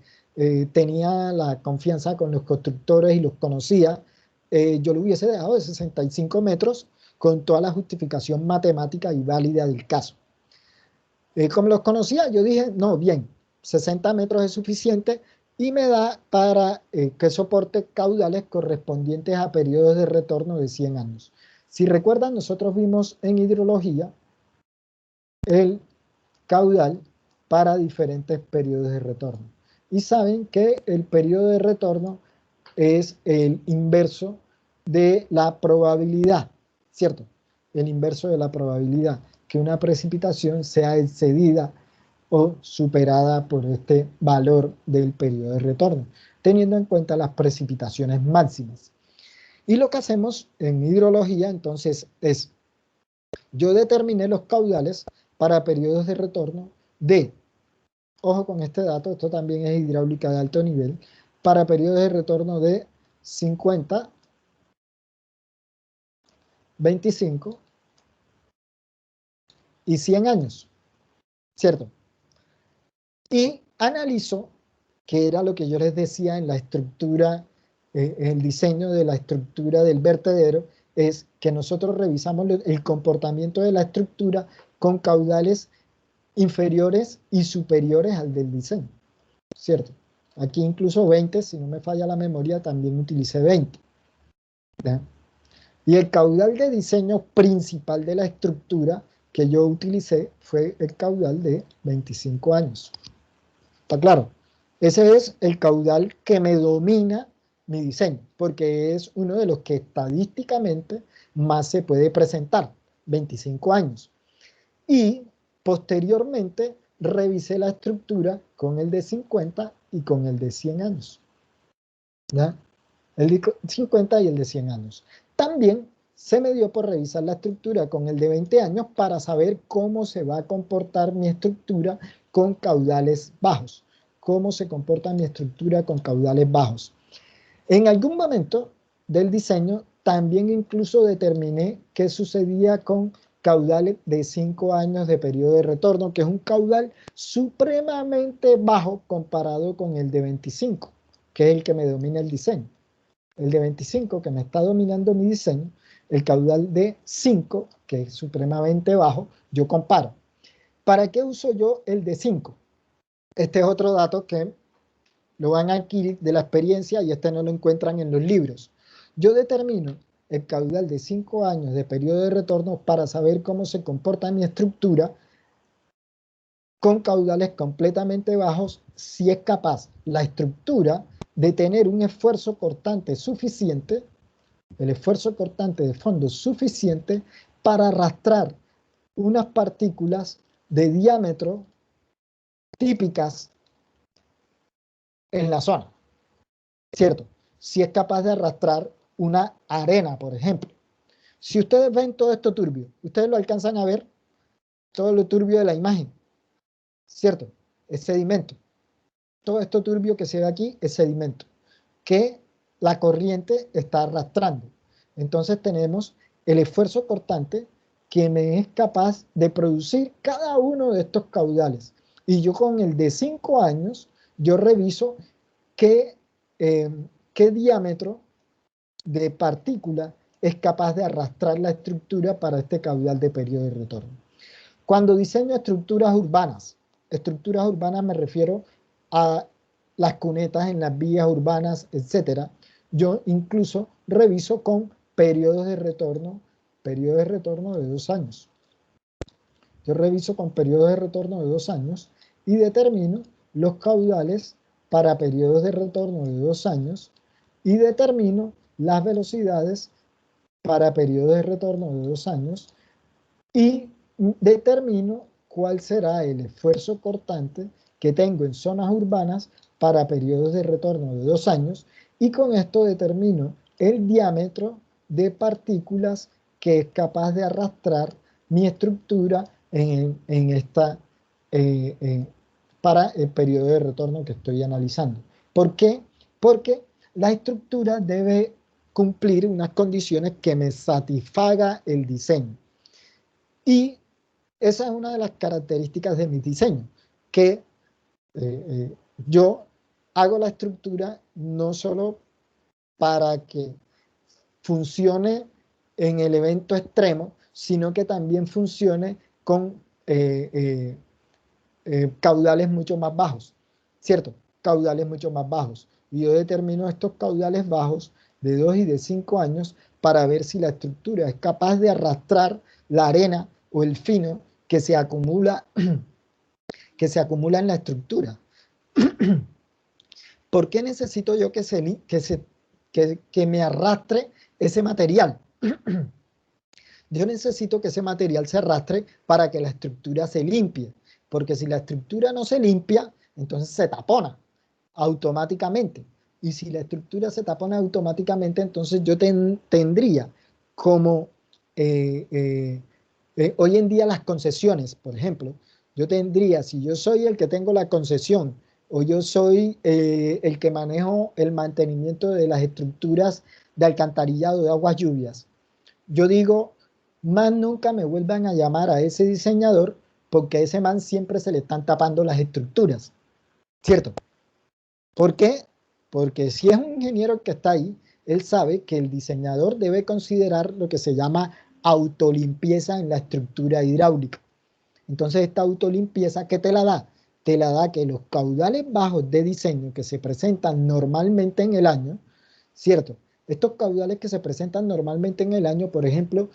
tenía la confianza con los constructores y los conocía, yo lo hubiese dejado de 65 metros con toda la justificación matemática y válida del caso. Como los conocía, yo dije, no, bien, 60 metros es suficiente y me da para que soporte caudales correspondientes a periodos de retorno de 100 años. Si recuerdan, nosotros vimos en hidrología el caudal para diferentes periodos de retorno. Y saben que el periodo de retorno es el inverso de la probabilidad, ¿cierto? El inverso de la probabilidad que una precipitación sea excedida o superada por este valor del periodo de retorno, teniendo en cuenta las precipitaciones máximas. Y lo que hacemos en hidrología, entonces, es, yo determiné los caudales para periodos de retorno de, ojo con este dato, esto también es hidráulica de alto nivel, para periodos de retorno de 50, 25 y 100 años, ¿cierto? Y analizo, que era lo que yo les decía en la estructura, el diseño de la estructura del vertedero, es que nosotros revisamos el comportamiento de la estructura con caudales inferiores y superiores al del diseño, ¿cierto? Aquí incluso 20, si no me falla la memoria, también utilicé 20. ¿Ya? Y el caudal de diseño principal de la estructura que yo utilicé fue el caudal de 25 años. ¿Está claro? Ese es el caudal que me domina mi diseño, porque es uno de los que estadísticamente más se puede presentar, 25 años. Y posteriormente revisé la estructura con el de 50 y con el de 100 años. ¿Ya? El de 50 y el de 100 años. También se me dio por revisar la estructura con el de 20 años para saber cómo se va a comportar mi estructura con caudales bajos. Cómo se comporta mi estructura con caudales bajos. En algún momento del diseño también incluso determiné qué sucedía con caudales de 5 años de periodo de retorno, que es un caudal supremamente bajo comparado con el de 25, que es el que me domina el diseño. El de 25, que me está dominando mi diseño, el caudal de 5, que es supremamente bajo, yo comparo. ¿Para qué uso yo el de 5? Este es otro dato que lo van a adquirir de la experiencia y este no lo encuentran en los libros. Yo determino el caudal de 5 años de periodo de retorno para saber cómo se comporta mi estructura con caudales completamente bajos, si es capaz la estructura de tener un esfuerzo cortante suficiente, el esfuerzo cortante de fondo suficiente para arrastrar unas partículas de diámetro típicas en la zona, ¿cierto? Si es capaz de arrastrar una arena, por ejemplo. Si ustedes ven todo esto turbio, ustedes lo alcanzan a ver, todo lo turbio de la imagen, ¿cierto? Es sedimento. Todo esto turbio que se ve aquí es sedimento, que la corriente está arrastrando. Entonces tenemos el esfuerzo cortante que me es capaz de producir cada uno de estos caudales. Y yo con el de 5 años, yo reviso qué, qué diámetro de partícula es capaz de arrastrar la estructura para este caudal de periodo de retorno. Cuando diseño estructuras urbanas me refiero a las cunetas en las vías urbanas, etcétera. Yo incluso reviso con periodos de retorno de 2 años. Yo reviso con periodos de retorno de 2 años y determino los caudales para periodos de retorno de 2 años y determino las velocidades para periodos de retorno de 2 años y determino cuál será el esfuerzo cortante que tengo en zonas urbanas para periodos de retorno de 2 años y con esto determino el diámetro de partículas que es capaz de arrastrar mi estructura para el periodo de retorno que estoy analizando. ¿Por qué? Porque la estructura debe cumplir unas condiciones que me satisfaga el diseño. Y esa es una de las características de mi diseño, que yo hago la estructura no solo para que funcione en el evento extremo, sino que también funcione con caudales mucho más bajos, ¿cierto? Caudales mucho más bajos. Y yo determino estos caudales bajos de 2 y de 5 años para ver si la estructura es capaz de arrastrar la arena o el fino que se acumula en la estructura. ¿Por qué necesito yo que me arrastre ese material? Yo necesito que ese material se arrastre para que la estructura se limpie, porque si la estructura no se limpia, entonces se tapona automáticamente. Y si la estructura se tapona automáticamente, entonces yo tendría como hoy en día las concesiones, por ejemplo, yo tendría, si yo soy el que tengo la concesión o yo soy el que manejo el mantenimiento de las estructuras de alcantarillado de aguas lluvias, yo digo, más nunca me vuelvan a llamar a ese diseñador porque a ese man siempre se le están tapando las estructuras, ¿cierto? ¿Por qué? Porque si es un ingeniero que está ahí, él sabe que el diseñador debe considerar lo que se llama autolimpieza en la estructura hidráulica. Entonces esta autolimpieza, ¿qué te la da? Te la da que los caudales bajos de diseño que se presentan normalmente en el año, ¿cierto? Estos caudales que se presentan normalmente en el año, por ejemplo,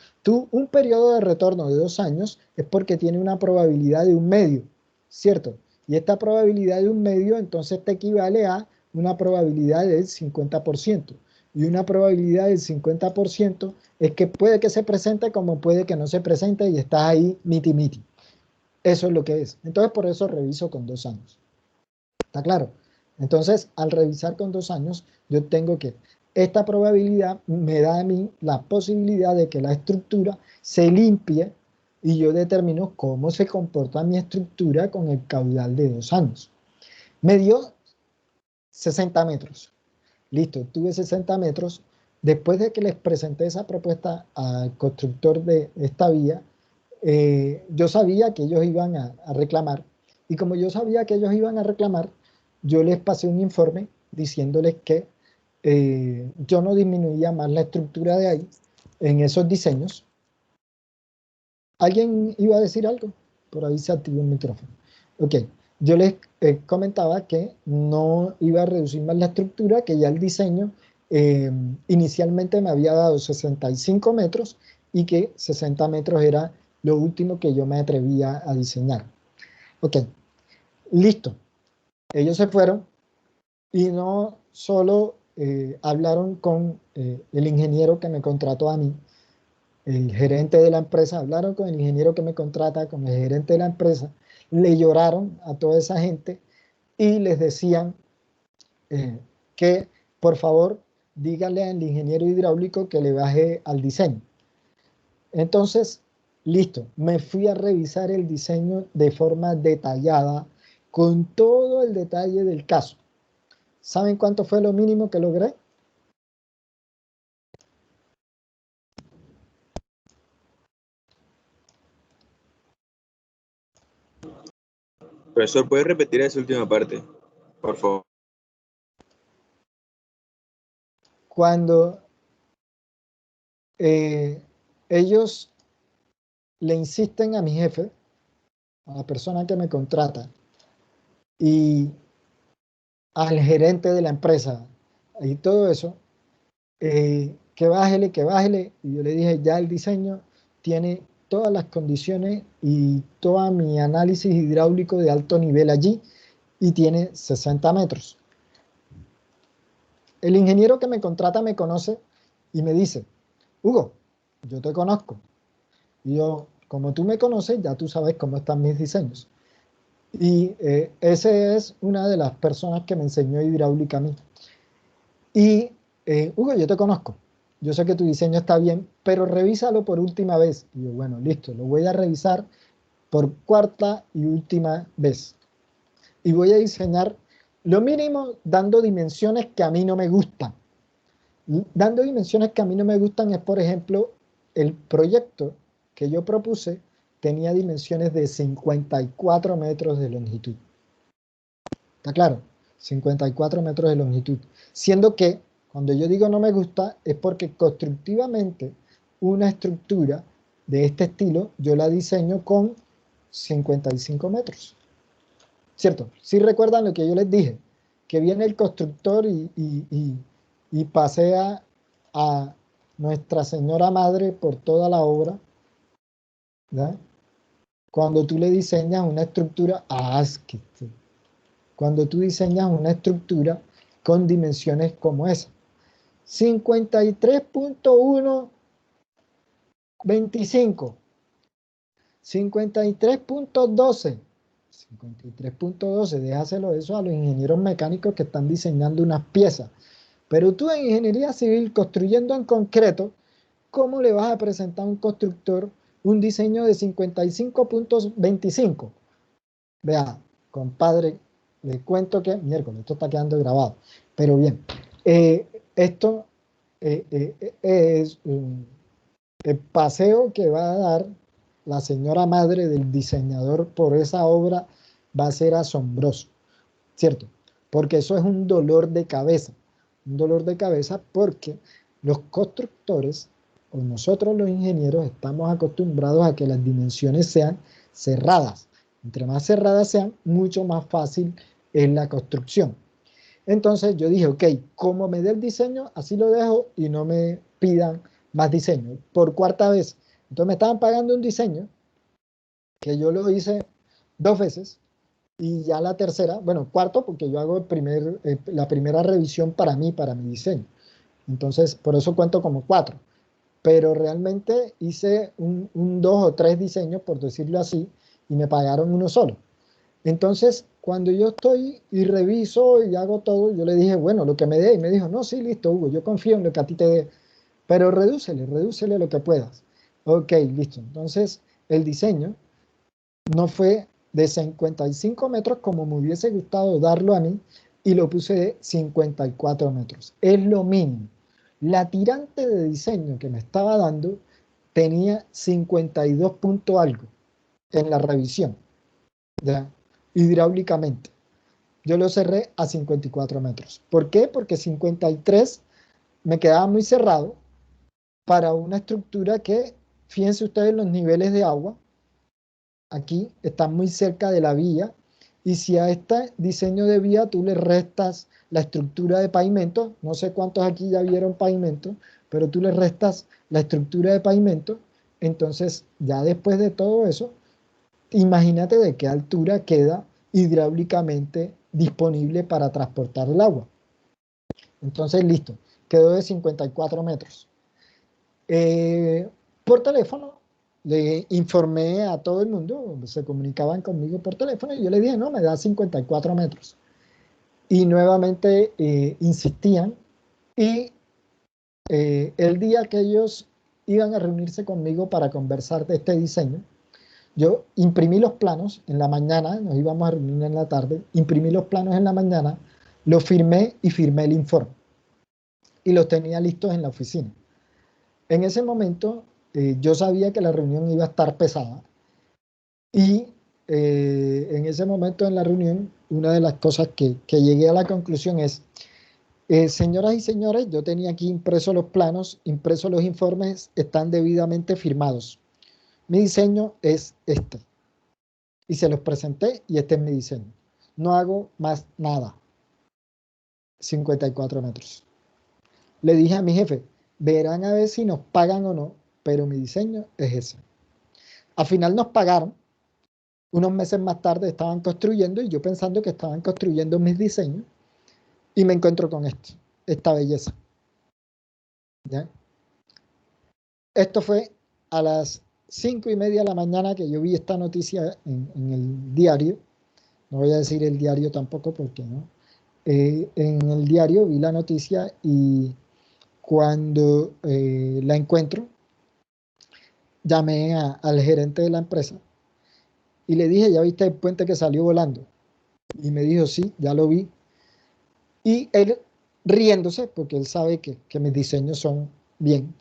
un periodo de retorno de 2 años es porque tiene una probabilidad de 1/2, ¿cierto? Y esta probabilidad de 1/2 entonces te equivale a una probabilidad del 50%. Y una probabilidad del 50% es que puede que se presente como puede que no se presente y estás ahí miti-miti. Eso es lo que es. Entonces por eso reviso con 2 años. ¿Está claro? Entonces al revisar con 2 años yo tengo que esta probabilidad me da a mí la posibilidad de que la estructura se limpie y yo determino cómo se comporta mi estructura con el caudal de 2 años. Me dio 60 metros. Listo, tuve 60 metros. Después de que les presenté esa propuesta al constructor de esta vía, yo sabía que ellos iban a reclamar. Y como yo sabía que ellos iban a reclamar, yo les pasé un informe diciéndoles que yo no disminuía más la estructura de ahí en esos diseños. ¿Alguien iba a decir algo? Por ahí se activó el micrófono. Ok, yo les comentaba que no iba a reducir más la estructura, que ya el diseño inicialmente me había dado 65 metros y que 60 metros era lo último que yo me atrevía a diseñar. Ok, listo. Ellos se fueron y no solo hablaron con el ingeniero que me contrató a mí, el gerente de la empresa, hablaron con el ingeniero que me contrata, con el gerente de la empresa, le lloraron a toda esa gente y les decían que por favor díganle al ingeniero hidráulico que le baje al diseño. Entonces, listo, me fui a revisar el diseño de forma detallada, con todo el detalle del caso. ¿Saben cuánto fue lo mínimo que logré? Profesor, ¿puede repetir esa última parte? Por favor. Cuando ellos le insisten a mi jefe, a la persona que me contrata, y al gerente de la empresa, y todo eso, que bájele, y yo le dije, ya el diseño tiene todas las condiciones y todo mi análisis hidráulico de alto nivel allí, y tiene 60 metros. El ingeniero que me contrata me conoce y me dice, Hugo, yo te conozco. Y yo, como tú me conoces, ya tú sabes cómo están mis diseños. Y ese es una de las personas que me enseñó hidráulica a mí. Y Hugo, yo te conozco. Yo sé que tu diseño está bien, pero revísalo por última vez. Y yo, bueno, listo, lo voy a revisar por cuarta y última vez. Y voy a diseñar lo mínimo dando dimensiones que a mí no me gustan. Dando dimensiones que a mí no me gustan es, por ejemplo, el proyecto que yo propuse tenía dimensiones de 54 metros de longitud. ¿Está claro? 54 metros de longitud. Siendo que cuando yo digo no me gusta es porque constructivamente una estructura de este estilo yo la diseño con 55 metros. ¿Cierto? Si recuerdan lo que yo les dije, que viene el constructor y pasea a Nuestra Señora Madre por toda la obra, ¿verdad? Cuando tú le diseñas una estructura, cuando tú diseñas una estructura con dimensiones como esa, 53.125, 53.12, 53.12, déjaselo eso a los ingenieros mecánicos que están diseñando unas piezas. Pero tú en ingeniería civil, construyendo en concreto, ¿cómo le vas a presentar a un constructor un diseño de 55.25? Vea, compadre, le cuento que, miércoles, esto está quedando grabado. Pero bien, esto es el paseo que va a dar la señora madre del diseñador por esa obra va a ser asombroso, ¿cierto? Porque eso es un dolor de cabeza porque los constructores o nosotros los ingenieros estamos acostumbrados a que las dimensiones sean cerradas. Entre más cerradas sean, mucho más fácil es la construcción. Entonces yo dije, ok, como me dé el diseño, así lo dejo y no me pidan más diseño. Por cuarta vez. Entonces me estaban pagando un diseño que yo lo hice 2 veces y ya la tercera, bueno, cuarto porque yo hago la primera revisión para mí, para mi diseño. Entonces, por eso cuento como 4. Pero realmente hice un 2 o 3 diseños, por decirlo así, y me pagaron uno solo. Entonces, cuando yo estoy y reviso y hago todo, yo le dije, bueno, lo que me dé. Y me dijo, no, sí, listo, Hugo, yo confío en lo que a ti te dé. Pero redúcele lo que puedas. Ok, listo. Entonces, el diseño no fue de 55 metros como me hubiese gustado darlo a mí y lo puse de 54 metros. Es lo mínimo. La tirante de diseño que me estaba dando tenía 52 punto algo en la revisión, ¿ya? Hidráulicamente. Yo lo cerré a 54 metros. ¿Por qué? Porque 53 me quedaba muy cerrado para una estructura que, fíjense ustedes los niveles de agua, aquí está muy cerca de la vía, y si a este diseño de vía tú le restas la estructura de pavimento, no sé cuántos aquí ya vieron pavimento, pero tú le restas la estructura de pavimento, entonces ya después de todo eso, imagínate de qué altura queda hidráulicamente disponible para transportar el agua. Entonces, listo, quedó de 54 metros. Por teléfono le informé a todo el mundo, se comunicaban conmigo por teléfono y yo le dije, no, me da 54 metros. Y nuevamente insistían y el día que ellos iban a reunirse conmigo para conversar de este diseño, yo imprimí los planos en la mañana, nos íbamos a reunir en la tarde, imprimí los planos en la mañana, los firmé y firmé el informe. Y los tenía listos en la oficina. En ese momento yo sabía que la reunión iba a estar pesada y en ese momento en la reunión, una de las cosas que llegué a la conclusión es, señoras y señores, yo tenía aquí impresos los planos, impresos los informes, están debidamente firmados. Mi diseño es este. Y se los presenté y este es mi diseño. No hago más nada. 54 metros. Le dije a mi jefe, verán a ver si nos pagan o no, pero mi diseño es ese. Al final nos pagaron. Unos meses más tarde estaban construyendo y yo pensando que estaban construyendo mis diseños y me encuentro con esto, esta belleza. ¿Ya? Esto fue a las 5:30 de la mañana que yo vi esta noticia en el diario. No voy a decir el diario tampoco porque no. En el diario vi la noticia y cuando la encuentro, llamé al gerente de la empresa y le dije, ¿ya viste el puente que salió volando? Y me dijo, sí, ya lo vi. Y él riéndose, porque él sabe que mis diseños son bien,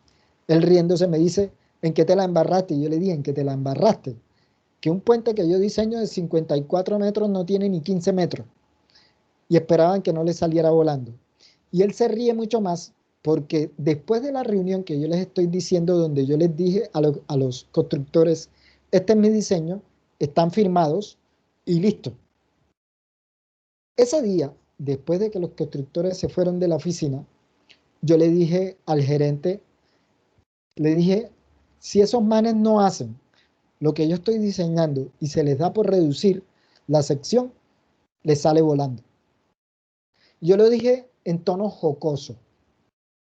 él riéndose me dice, ¿en qué te la embarraste? Y yo le dije, ¿en qué te la embarraste? Que un puente que yo diseño de 54 metros no tiene ni 15 metros. Y esperaban que no le saliera volando. Y él se ríe mucho más porque después de la reunión que yo les estoy diciendo, donde yo les dije a los constructores, este es mi diseño, están firmados y listo. Ese día, después de que los constructores se fueron de la oficina, yo le dije al gerente, le dije, si esos manes no hacen lo que yo estoy diseñando y se les da por reducir la sección, les sale volando. Yo lo dije en tono jocoso,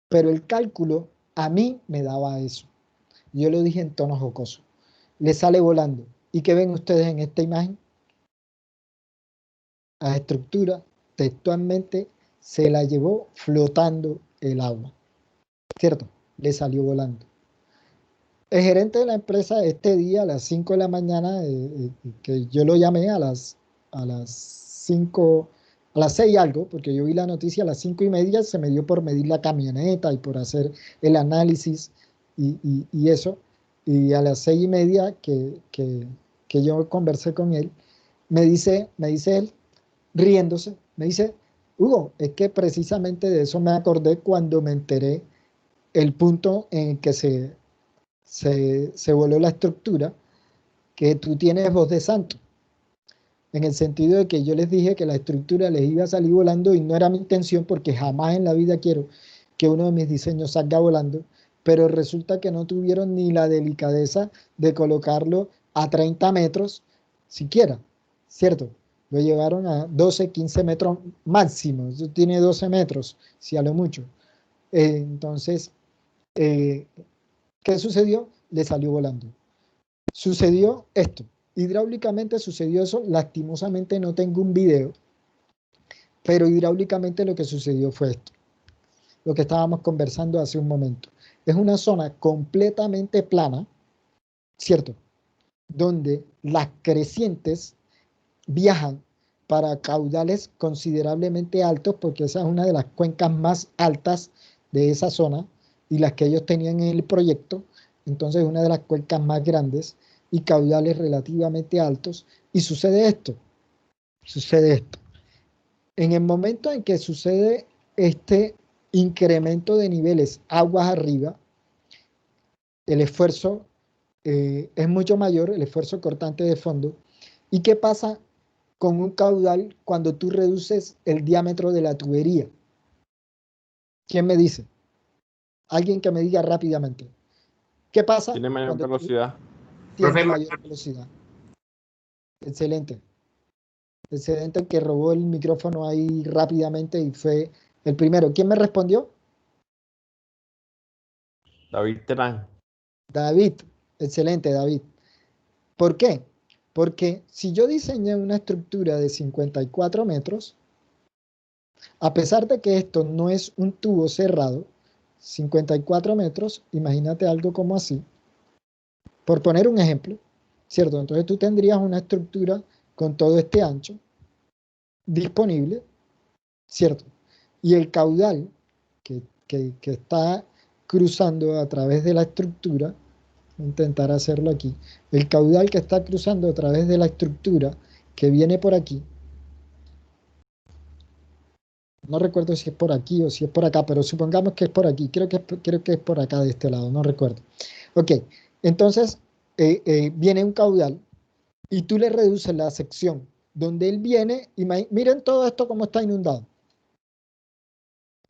pero el cálculo a mí me daba eso. Yo lo dije en tono jocoso. Le sale volando. ¿Y qué ven ustedes en esta imagen? La estructura textualmente se la llevó flotando el agua. ¿Cierto? Le salió volando. El gerente de la empresa este día a las 5 de la mañana, que yo lo llamé a las 5, a las 6 y algo, porque yo vi la noticia a las 5:30, se me dio por medir la camioneta y por hacer el análisis y eso. Y a las 6:30 que yo conversé con él, me dice él, riéndose, me dice, Hugo, es que precisamente de eso me acordé cuando me enteré el punto en que se voló la estructura, que tú tienes voz de santo, en el sentido de que yo les dije que la estructura les iba a salir volando y no era mi intención porque jamás en la vida quiero que uno de mis diseños salga volando, pero resulta que no tuvieron ni la delicadeza de colocarlo a 30 metros siquiera, ¿cierto? Lo llevaron a 12, 15 metros máximo, eso tiene 12 metros, si a lo mucho. Entonces, ¿qué sucedió? Le salió volando. Sucedió esto. Hidráulicamente sucedió eso. Lastimosamente no tengo un video, pero hidráulicamente lo que sucedió fue esto. Lo que estábamos conversando hace un momento. Es una zona completamente plana, ¿cierto? Donde las crecientes viajan para caudales considerablemente altos, porque esa es una de las cuencas más altas de esa zona y las que ellos tenían en el proyecto. Entonces, una de las cuencas más grandes y caudales relativamente altos. Y sucede esto. En el momento en que sucede este incremento de niveles aguas arriba, el esfuerzo es mucho mayor, el esfuerzo cortante de fondo. ¿Y qué pasa con un caudal cuando tú reduces el diámetro de la tubería? ¿Quién me dice? Alguien que me diga rápidamente. ¿Qué pasa? Tiene mayor cuando velocidad. tiene mayor velocidad. Excelente. Excelente, que robó el micrófono ahí rápidamente y fue el primero. ¿Quién me respondió? David Terán. David. Excelente, David. ¿Por qué? Porque si yo diseñé una estructura de 54 metros, a pesar de que esto no es un tubo cerrado, 54 metros, imagínate algo como así, por poner un ejemplo, ¿cierto? Entonces tú tendrías una estructura con todo este ancho disponible, ¿cierto? Y el caudal que está cruzando a través de la estructura, voy a intentar hacerlo aquí, el caudal que está cruzando a través de la estructura que viene por aquí, no recuerdo si es por aquí o si es por acá, pero supongamos que es por aquí, creo que es por acá de este lado, no recuerdo. Ok, entonces viene un caudal y tú le reduces la sección donde él viene, y miren todo esto como está inundado.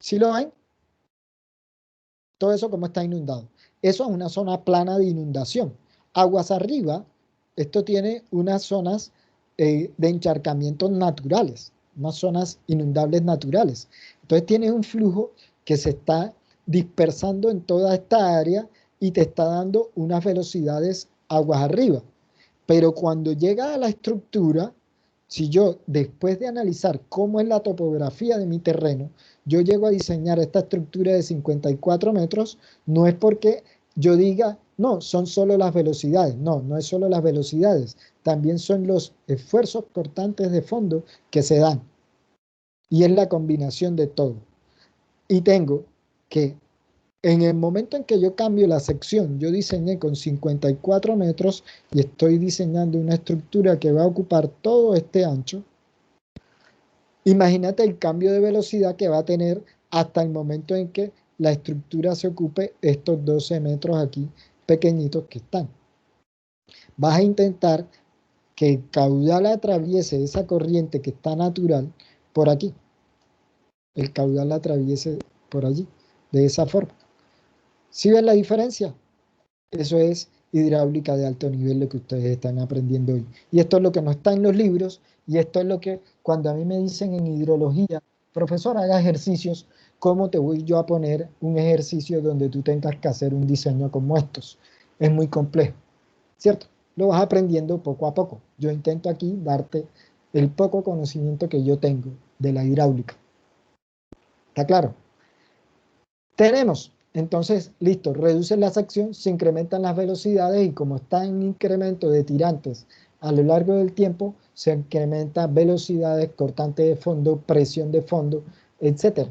¿Sí lo ven? Todo eso como está inundado. Eso es una zona plana de inundación. Aguas arriba, esto tiene unas zonas de encharcamientos naturales, unas zonas inundables naturales. Entonces tienes un flujo que se está dispersando en toda esta área y te está dando unas velocidades aguas arriba. Pero cuando llega a la estructura, si yo, después de analizar cómo es la topografía de mi terreno, yo llego a diseñar esta estructura de 54 metros, no es porque yo diga, no, son solo las velocidades. No, no es solo las velocidades, también son los esfuerzos cortantes de fondo que se dan. Y es la combinación de todo. Y tengo que, en el momento en que yo cambio la sección, yo diseñé con 54 metros y estoy diseñando una estructura que va a ocupar todo este ancho. Imagínate el cambio de velocidad que va a tener hasta el momento en que la estructura se ocupe estos 12 metros aquí pequeñitos que están. Vas a intentar que el caudal atraviese esa corriente que está natural por aquí. El caudal la atraviese por allí, de esa forma. ¿Sí ven la diferencia? Eso es hidráulica de alto nivel, lo que ustedes están aprendiendo hoy. Y esto es lo que no está en los libros, y esto es lo que cuando a mí me dicen en hidrología, profesor, haga ejercicios, ¿cómo te voy yo a poner un ejercicio donde tú tengas que hacer un diseño como estos? Es muy complejo, ¿cierto? Lo vas aprendiendo poco a poco. Yo intento aquí darte el poco conocimiento que yo tengo de la hidráulica. ¿Está claro? Tenemos, entonces, listo, reducen la sección, se incrementan las velocidades y como está en incremento de tirantes a lo largo del tiempo, se incrementan velocidades, cortantes de fondo, presión de fondo, etc.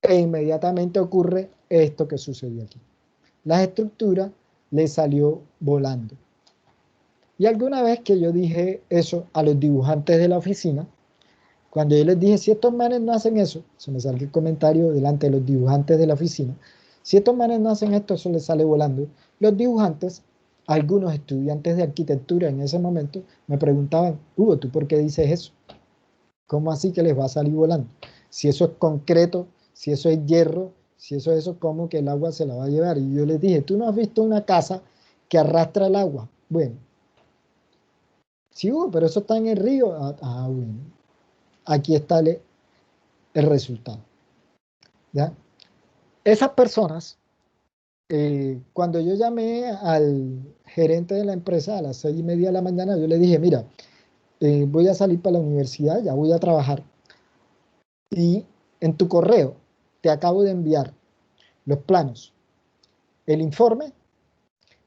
E inmediatamente ocurre esto que sucedió aquí. La estructura le salió volando. Y alguna vez que yo dije eso a los dibujantes de la oficina, cuando yo les dije, si estos manes no hacen eso, se me sale el comentario delante de los dibujantes de la oficina, si estos manes no hacen esto, eso les sale volando. Los dibujantes, algunos estudiantes de arquitectura en ese momento, me preguntaban, Hugo, ¿tú por qué dices eso? ¿Cómo así que les va a salir volando? Si eso es concreto, si eso es hierro, si eso es eso, ¿cómo que el agua se la va a llevar? Y yo les dije, ¿tú no has visto una casa que arrastra el agua? Bueno, sí, Hugo, pero eso está en el río. Bueno. Aquí está el resultado. ¿Ya? Esas personas, cuando yo llamé al gerente de la empresa a las 6:30 de la mañana, yo le dije, mira, voy a salir para la universidad, ya voy a trabajar. Y en tu correo te acabo de enviar los planos, el informe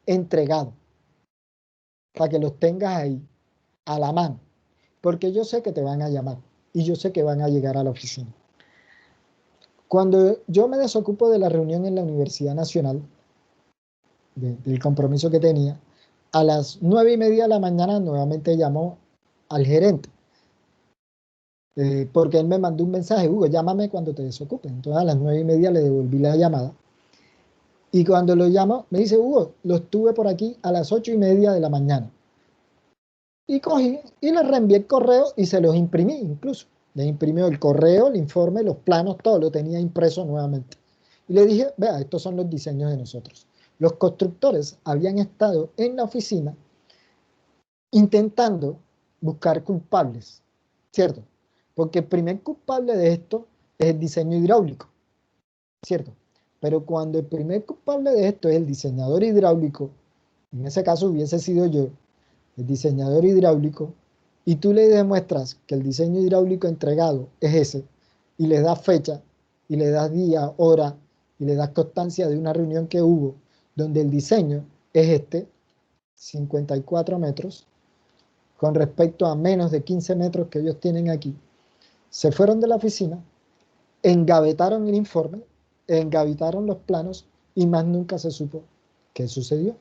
entregado, para que los tengas ahí, a la mano. Porque yo sé que te van a llamar y yo sé que van a llegar a la oficina. Cuando yo me desocupo de la reunión en la Universidad Nacional, del compromiso que tenía, a las 9:30 de la mañana nuevamente llamó al gerente, porque él me mandó un mensaje, Hugo, llámame cuando te desocupes. Entonces a las 9:30 le devolví la llamada. Y cuando lo llamo, me dice, Hugo, lo estuve por aquí a las 8:30 de la mañana. Y cogí y le reenvié el correo y se los imprimí incluso. Le imprimió el correo, el informe, los planos, todo lo tenía impreso nuevamente. Y le dije, vea, estos son los diseños de nosotros. Los constructores habían estado en la oficina intentando buscar culpables, ¿cierto? Porque el primer culpable de esto es el diseño hidráulico, ¿cierto? Pero cuando el primer culpable de esto es el diseñador hidráulico, en ese caso hubiese sido yo, el diseñador hidráulico, y tú le demuestras que el diseño hidráulico entregado es ese, y le das fecha, y le das día, hora, y le das constancia de una reunión que hubo, donde el diseño es este, 54 metros, con respecto a menos de 15 metros que ellos tienen aquí, se fueron de la oficina, engavetaron el informe, engavetaron los planos, y más nunca se supo qué sucedió.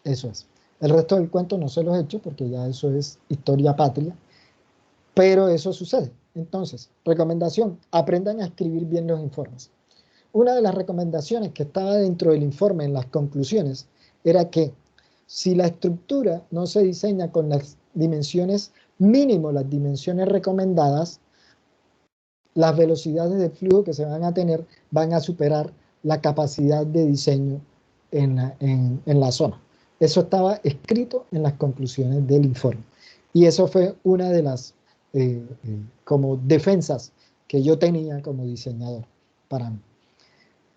Eso es. El resto del cuento no se los he hecho porque ya eso es historia patria, pero eso sucede. Entonces, recomendación, aprendan a escribir bien los informes. Una de las recomendaciones que estaba dentro del informe en las conclusiones era que si la estructura no se diseña con las dimensiones mínimo, las dimensiones recomendadas, las velocidades de flujo que se van a tener van a superar la capacidad de diseño en la zona. Eso estaba escrito en las conclusiones del informe. Y eso fue una de las como defensas que yo tenía como diseñador para mí.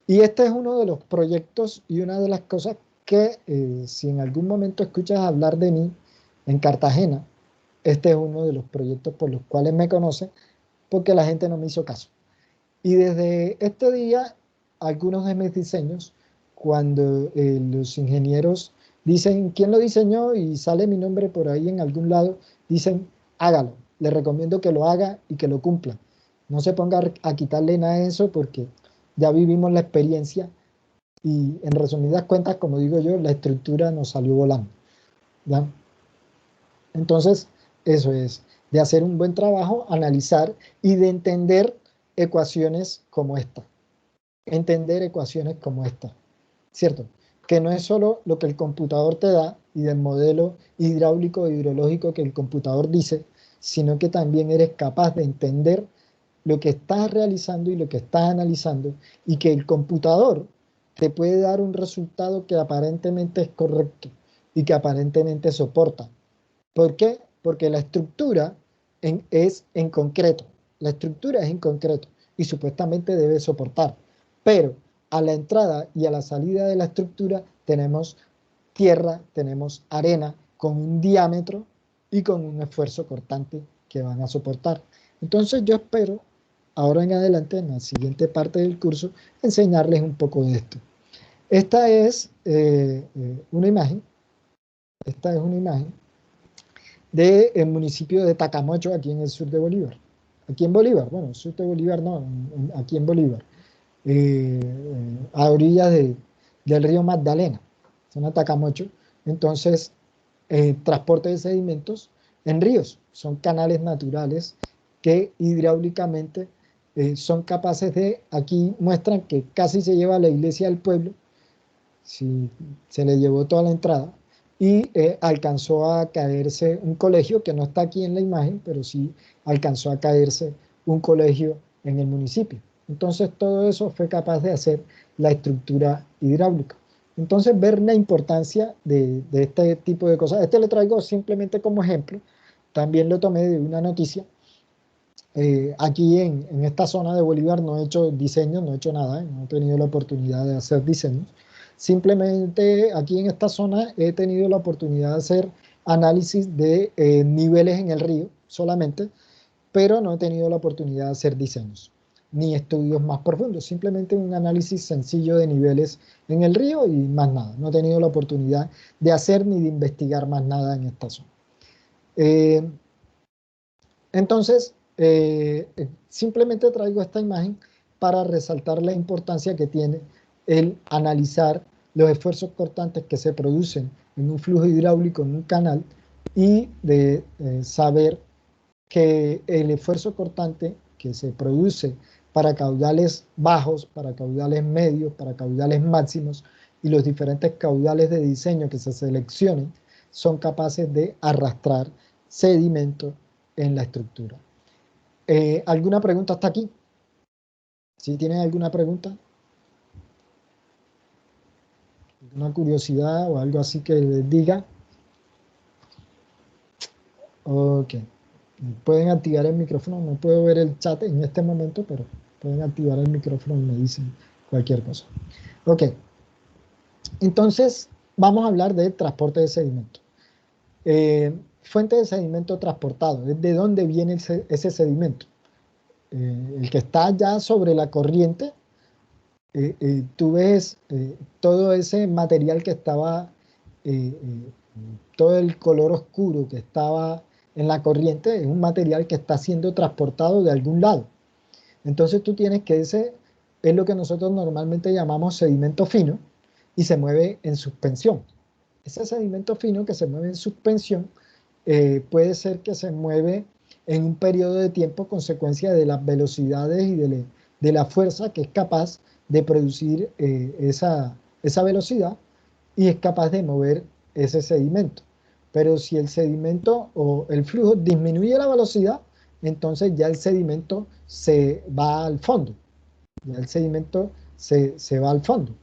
Y este es uno de los proyectos y una de las cosas que si en algún momento escuchas hablar de mí en Cartagena, este es uno de los proyectos por los cuales me conocen, porque la gente no me hizo caso. Y desde este día, algunos de mis diseños, cuando los ingenieros dicen quién lo diseñó y sale mi nombre por ahí en algún lado, dicen hágalo, le recomiendo que lo haga y que lo cumpla. No se ponga a quitarle nada de eso porque ya vivimos la experiencia y en resumidas cuentas, como digo yo, la estructura nos salió volando, ¿ya? Entonces, eso es, de hacer un buen trabajo, analizar y de entender ecuaciones como esta. Entender ecuaciones como esta, ¿cierto? Que no es solo lo que el computador te da y del modelo hidráulico e hidrológico que el computador dice, sino que también eres capaz de entender lo que estás realizando y lo que estás analizando y que el computador te puede dar un resultado que aparentemente es correcto y que aparentemente soporta. ¿Por qué? Porque la estructura es en concreto. La estructura es en concreto y supuestamente debe soportar. Pero a la entrada y a la salida de la estructura tenemos tierra, tenemos arena con un diámetro y con un esfuerzo cortante que van a soportar. Entonces yo espero, ahora en adelante, en la siguiente parte del curso, enseñarles un poco de esto. Esta es una imagen. Esta es una imagen del municipio de Tacamocho, aquí en el sur de Bolívar. Aquí en Bolívar, bueno, sur de Bolívar no, aquí en Bolívar, a orillas del río Magdalena, zona Tacamocho. Entonces, transporte de sedimentos en ríos, son canales naturales que hidráulicamente son capaces de, aquí muestran que casi se lleva la iglesia del pueblo, si se le llevó toda la entrada, y alcanzó a caerse un colegio que no está aquí en la imagen, pero sí alcanzó a caerse un colegio en el municipio. Entonces todo eso fue capaz de hacer la estructura hidráulica. Entonces ver la importancia de este tipo de cosas. Este lo traigo simplemente como ejemplo. También lo tomé de una noticia. Aquí en esta zona de Bolívar no he hecho diseños, no he hecho nada, no he tenido la oportunidad de hacer diseños. Simplemente aquí en esta zona he tenido la oportunidad de hacer análisis de niveles en el río solamente, pero no he tenido la oportunidad de hacer diseños ni estudios más profundos, simplemente un análisis sencillo de niveles en el río y más nada. No he tenido la oportunidad de hacer ni de investigar más nada en esta zona. Entonces, simplemente traigo esta imagen para resaltar la importancia que tiene el analizar los esfuerzos cortantes que se producen en un flujo hidráulico, en un canal, y de saber que el esfuerzo cortante que se produce para caudales bajos, para caudales medios, para caudales máximos y los diferentes caudales de diseño que se seleccionen son capaces de arrastrar sedimento en la estructura. ¿Alguna pregunta hasta aquí? ¿Si tienen alguna pregunta? ¿Alguna curiosidad o algo así que les diga? Ok. Pueden activar el micrófono. No puedo ver el chat en este momento, pero pueden activar el micrófono y me dicen cualquier cosa. Ok. Entonces, vamos a hablar de transporte de sedimento. Fuente de sedimento transportado. ¿De dónde viene ese sedimento? El que está ya sobre la corriente, tú ves todo ese material que estaba, todo el color oscuro que estaba en la corriente, es un material que está siendo transportado de algún lado. Entonces tú tienes que ese es lo que nosotros normalmente llamamos sedimento fino y se mueve en suspensión. ese sedimento fino que se mueve en suspensión puede ser que se mueve en un periodo de tiempo consecuencia de las velocidades y de la fuerza que es capaz de producir esa velocidad y es capaz de mover ese sedimento. Pero si el sedimento o el flujo disminuye la velocidad, entonces ya el sedimento se va al fondo. Ya el sedimento se va al fondo.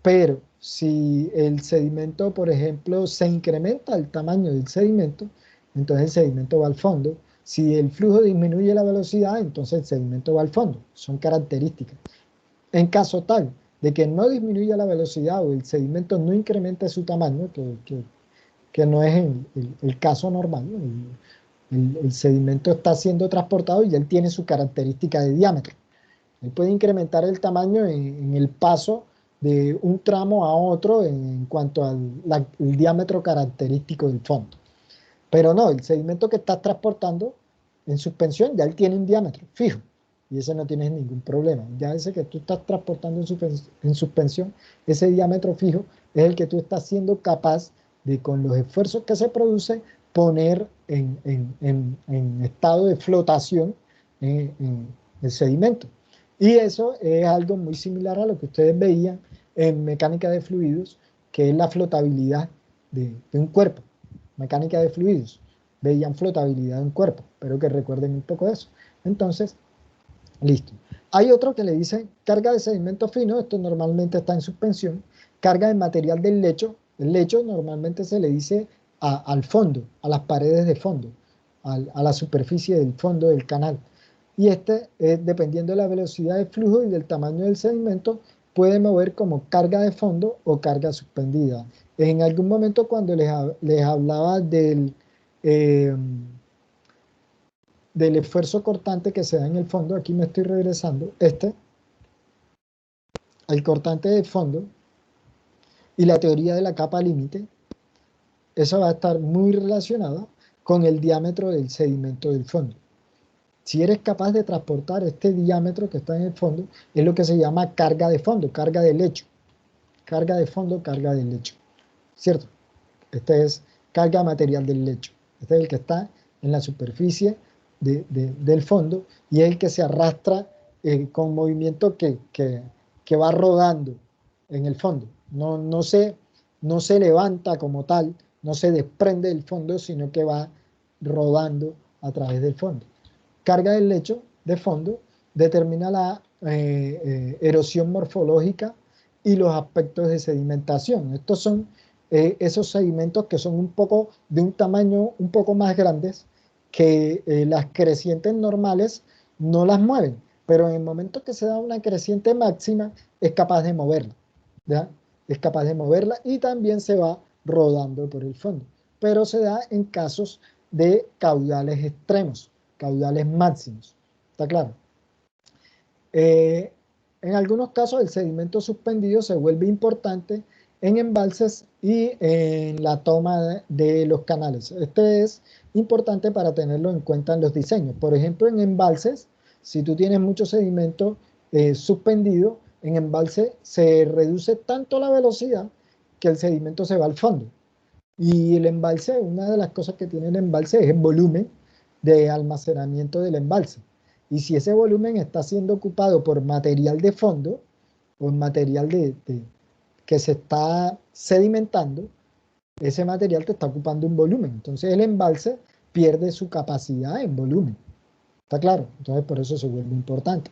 Pero si el sedimento, por ejemplo, se incrementa el tamaño del sedimento, entonces el sedimento va al fondo. Si el flujo disminuye la velocidad, entonces el sedimento va al fondo. Son características. En caso tal de que no disminuya la velocidad o el sedimento no incremente su tamaño, que no es el caso normal, ¿no? El sedimento está siendo transportado y él tiene su característica de diámetro. Él puede incrementar el tamaño en el paso de un tramo a otro en cuanto al el diámetro característico del fondo. Pero no, el sedimento que estás transportando en suspensión ya él tiene un diámetro fijo y ese no tienes ningún problema. Ya ese que tú estás transportando en suspensión, ese diámetro fijo es el que tú estás siendo capaz de, con los esfuerzos que se producen, poner en estado de flotación el sedimento. Y eso es algo muy similar a lo que ustedes veían en mecánica de fluidos, que es la flotabilidad de un cuerpo. Mecánica de fluidos, veían flotabilidad de un cuerpo, pero que recuerden un poco de eso. Entonces, listo. Hay otro que le dice carga de sedimento fino, esto normalmente está en suspensión, carga de material del lecho. El lecho normalmente se le dice al fondo, a las paredes de fondo, a la superficie del fondo del canal. Y dependiendo de la velocidad de flujo y del tamaño del sedimento, puede mover como carga de fondo o carga suspendida. En algún momento cuando les hablaba del esfuerzo cortante que se da en el fondo, aquí me estoy regresando, el cortante de fondo y la teoría de la capa límite, eso va a estar muy relacionado con el diámetro del sedimento del fondo. Si eres capaz de transportar este diámetro que está en el fondo, es lo que se llama carga de fondo, carga de lecho. Carga de fondo, carga de lecho. ¿Cierto? Este es carga material del lecho. Este es el que está en la superficie del fondo y es el que se arrastra con movimiento que va rodando en el fondo. No se levanta como tal, no se desprende del fondo, sino que va rodando a través del fondo. Carga del lecho de fondo determina la erosión morfológica y los aspectos de sedimentación. Estos son esos sedimentos que son de un tamaño un poco más grandes que las crecientes normales no las mueven, pero en el momento que se da una creciente máxima es capaz de moverla, ¿ya? Es capaz de moverla y también se va rodando por el fondo, pero se da en casos de caudales extremos, caudales máximos, ¿está claro? En algunos casos el sedimento suspendido se vuelve importante en embalses y en la toma de los canales. Este es importante para tenerlo en cuenta en los diseños. Por ejemplo, en embalses, si tú tienes mucho sedimento suspendido, en embalse se reduce tanto la velocidad que el sedimento se va al fondo. Y el embalse, una de las cosas que tiene el embalse es el volumen de almacenamiento del embalse. Y si ese volumen está siendo ocupado por material de fondo, o material que se está sedimentando, ese material te está ocupando un volumen. Entonces el embalse pierde su capacidad en volumen. ¿Está claro? Entonces por eso se vuelve importante.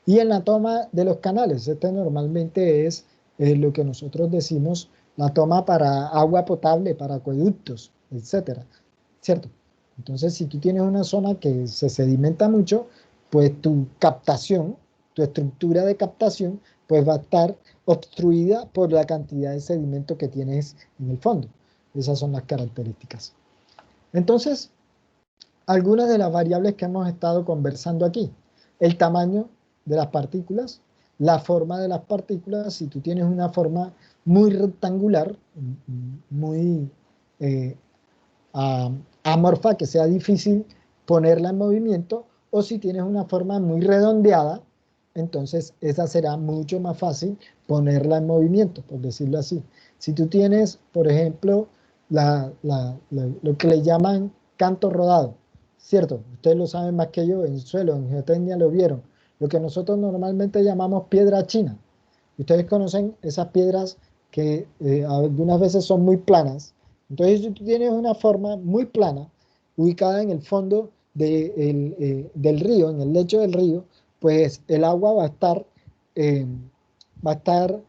Y en la toma de los canales, normalmente es lo que nosotros decimos la toma para agua potable, para acueductos, etcétera, ¿cierto? Entonces, si tú tienes una zona que se sedimenta mucho, pues tu captación, tu estructura de captación, pues va a estar obstruida por la cantidad de sedimento que tienes en el fondo. Esas son las características. Entonces, algunas de las variables que hemos estado conversando aquí. El tamaño de las partículas, la forma de las partículas. Si tú tienes una forma muy rectangular, muy amorfa, que sea difícil ponerla en movimiento, o si tienes una forma muy redondeada, entonces esa será mucho más fácil ponerla en movimiento, por decirlo así. Si tú tienes, por ejemplo, lo que le llaman canto rodado, ¿cierto? Ustedes lo saben más que yo, en suelo, en geotecnia lo vieron. Lo que nosotros normalmente llamamos piedra china. Ustedes conocen esas piedras que algunas veces son muy planas. Entonces, si tú tienes una forma muy plana, ubicada en el fondo del río, en el lecho del río, pues el agua eh, va a estar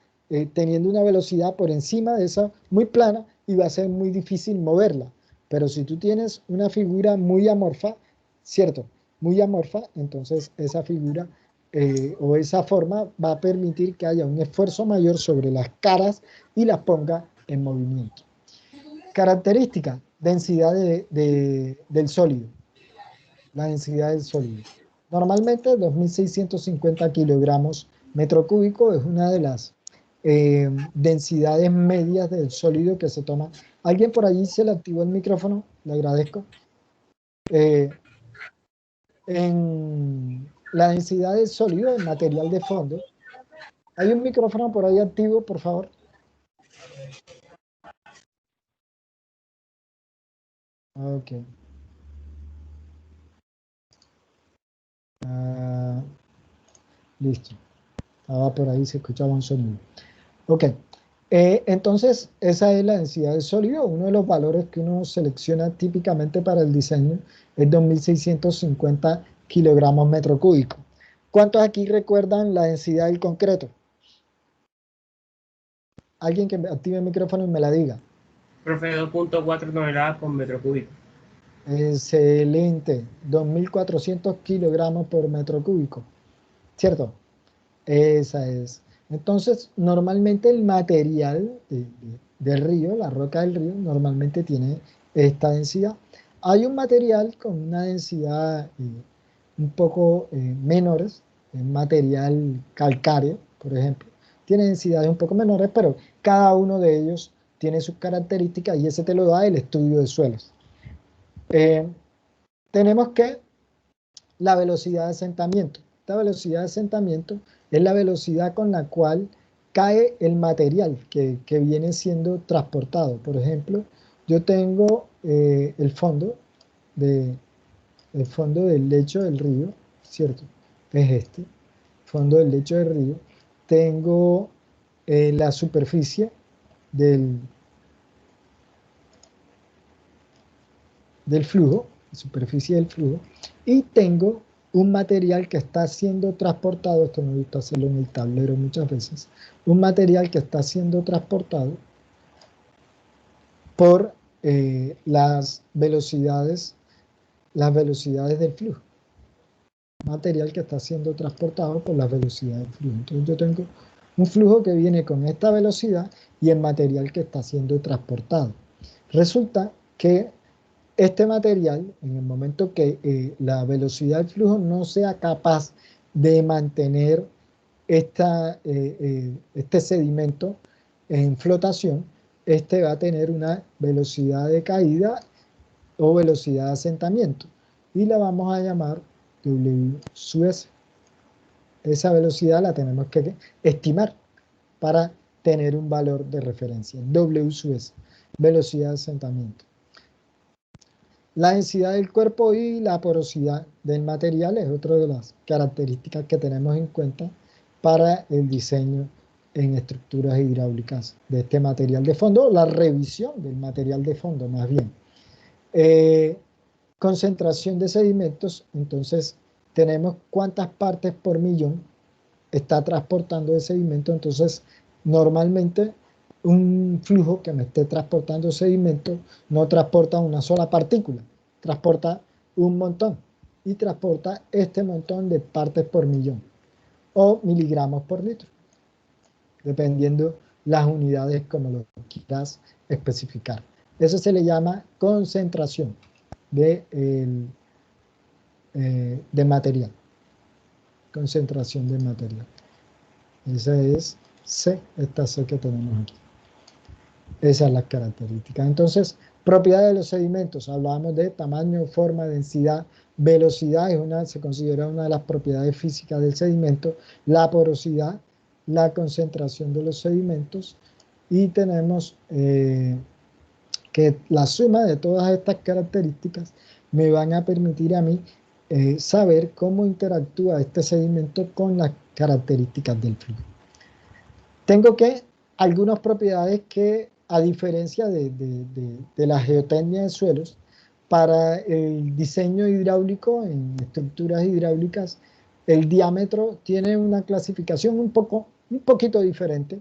teniendo una velocidad por encima de esa muy plana y va a ser muy difícil moverla. Pero si tú tienes una figura muy amorfa, ¿cierto? Muy amorfa, entonces esa figura o esa forma va a permitir que haya un esfuerzo mayor sobre las caras y las ponga en movimiento. Característica, densidad del sólido. La densidad del sólido. Normalmente 2.650 kilogramos metro cúbico es una de las densidades medias del sólido que se toma. ¿Alguien por allí se le activó el micrófono? Le agradezco. En la densidad del sólido, en material de fondo. ¿Hay un micrófono por ahí activo, por favor? Ok. Listo. Estaba por ahí, se escuchaba un sonido. Ok. Entonces, esa es la densidad del sólido. Uno de los valores que uno selecciona típicamente para el diseño es 2.650 kilogramos metro cúbico. ¿Cuántos aquí recuerdan la densidad del concreto? Alguien que me active el micrófono y me la diga. Profe, 2.4 toneladas por metro cúbico. Excelente. 2.400 kilogramos por metro cúbico. ¿Cierto? Esa es. Entonces, normalmente el material del río, la roca del río, normalmente tiene esta densidad. Hay un material con una densidad un poco menores, el material calcáreo, por ejemplo, tiene densidades un poco menores, pero cada uno de ellos tiene sus características y ese te lo da el estudio de suelos. Tenemos que la velocidad de asentamiento. Esta velocidad de asentamiento es la velocidad con la cual cae el material que viene siendo transportado. Por ejemplo, yo tengo el fondo del lecho del río, ¿cierto? Es este, fondo del lecho del río. Tengo la superficie del flujo, la superficie del flujo, y tengo un material que está siendo transportado, esto me gusta hacerlo en el tablero muchas veces, un material que está siendo transportado por las velocidades del flujo. Material que está siendo transportado por las velocidades del flujo. Entonces yo tengo un flujo que viene con esta velocidad y el material que está siendo transportado. Resulta que este material, en el momento que la velocidad del flujo no sea capaz de mantener este sedimento en flotación, este va a tener una velocidad de caída o velocidad de asentamiento y la vamos a llamar W sub S. Esa velocidad la tenemos que estimar para tener un valor de referencia. W sub S, velocidad de asentamiento. La densidad del cuerpo y la porosidad del material es otra de las características que tenemos en cuenta para el diseño en estructuras hidráulicas de este material de fondo, la revisión del material de fondo más bien. Concentración de sedimentos, entonces tenemos cuántas partes por millón está transportando el sedimento, entonces normalmente un flujo que me esté transportando sedimento no transporta una sola partícula, transporta un montón y transporta este montón de partes por millón o miligramos por litro, dependiendo las unidades como lo quieras especificar. Eso se le llama concentración de material. Concentración de material. Esa es C, esta C que tenemos aquí. Esas son las características. Entonces, propiedades de los sedimentos. Hablábamos de tamaño, forma, densidad, velocidad. Se considera una de las propiedades físicas del sedimento. La porosidad, la concentración de los sedimentos y tenemos que la suma de todas estas características me van a permitir a mí saber cómo interactúa este sedimento con las características del flujo. Tengo que algunas propiedades que, a diferencia de la geotecnia de suelos, para el diseño hidráulico en estructuras hidráulicas, el diámetro tiene una clasificación un poquito diferente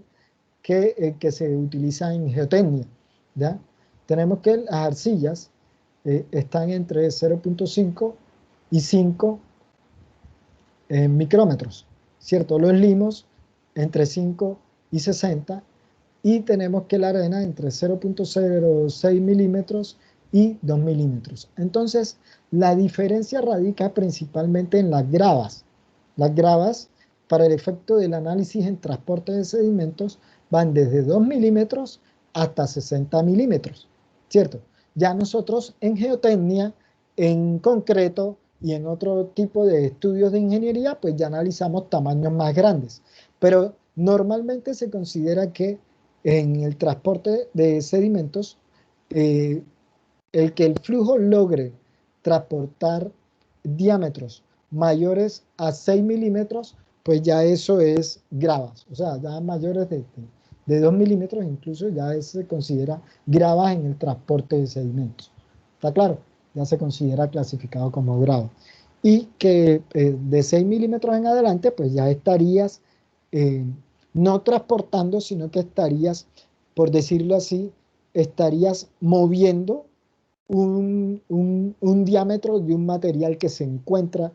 que el que se utiliza en geotecnia, ¿ya? Tenemos que las arcillas están entre 0.5 y 5 micrómetros, ¿cierto? Los limos entre 5 y 60, y tenemos que la arena entre 0.06 milímetros y 2 milímetros. Entonces, la diferencia radica principalmente en las gravas. Las gravas, para el efecto del análisis en transporte de sedimentos, van desde 2 milímetros hasta 60 milímetros, ¿cierto? Ya nosotros en geotecnia, en concreto y en otro tipo de estudios de ingeniería, pues ya analizamos tamaños más grandes. Pero normalmente se considera que en el transporte de sedimentos, el que el flujo logre transportar diámetros mayores a 6 milímetros, pues ya eso es gravas. O sea, ya mayores de 2 milímetros incluso ya eso se considera gravas en el transporte de sedimentos. ¿Está claro? Ya se considera clasificado como grava. Y que de 6 milímetros en adelante, pues ya estarías no transportando, sino que estarías, por decirlo así, estarías moviendo un diámetro de un material que se encuentra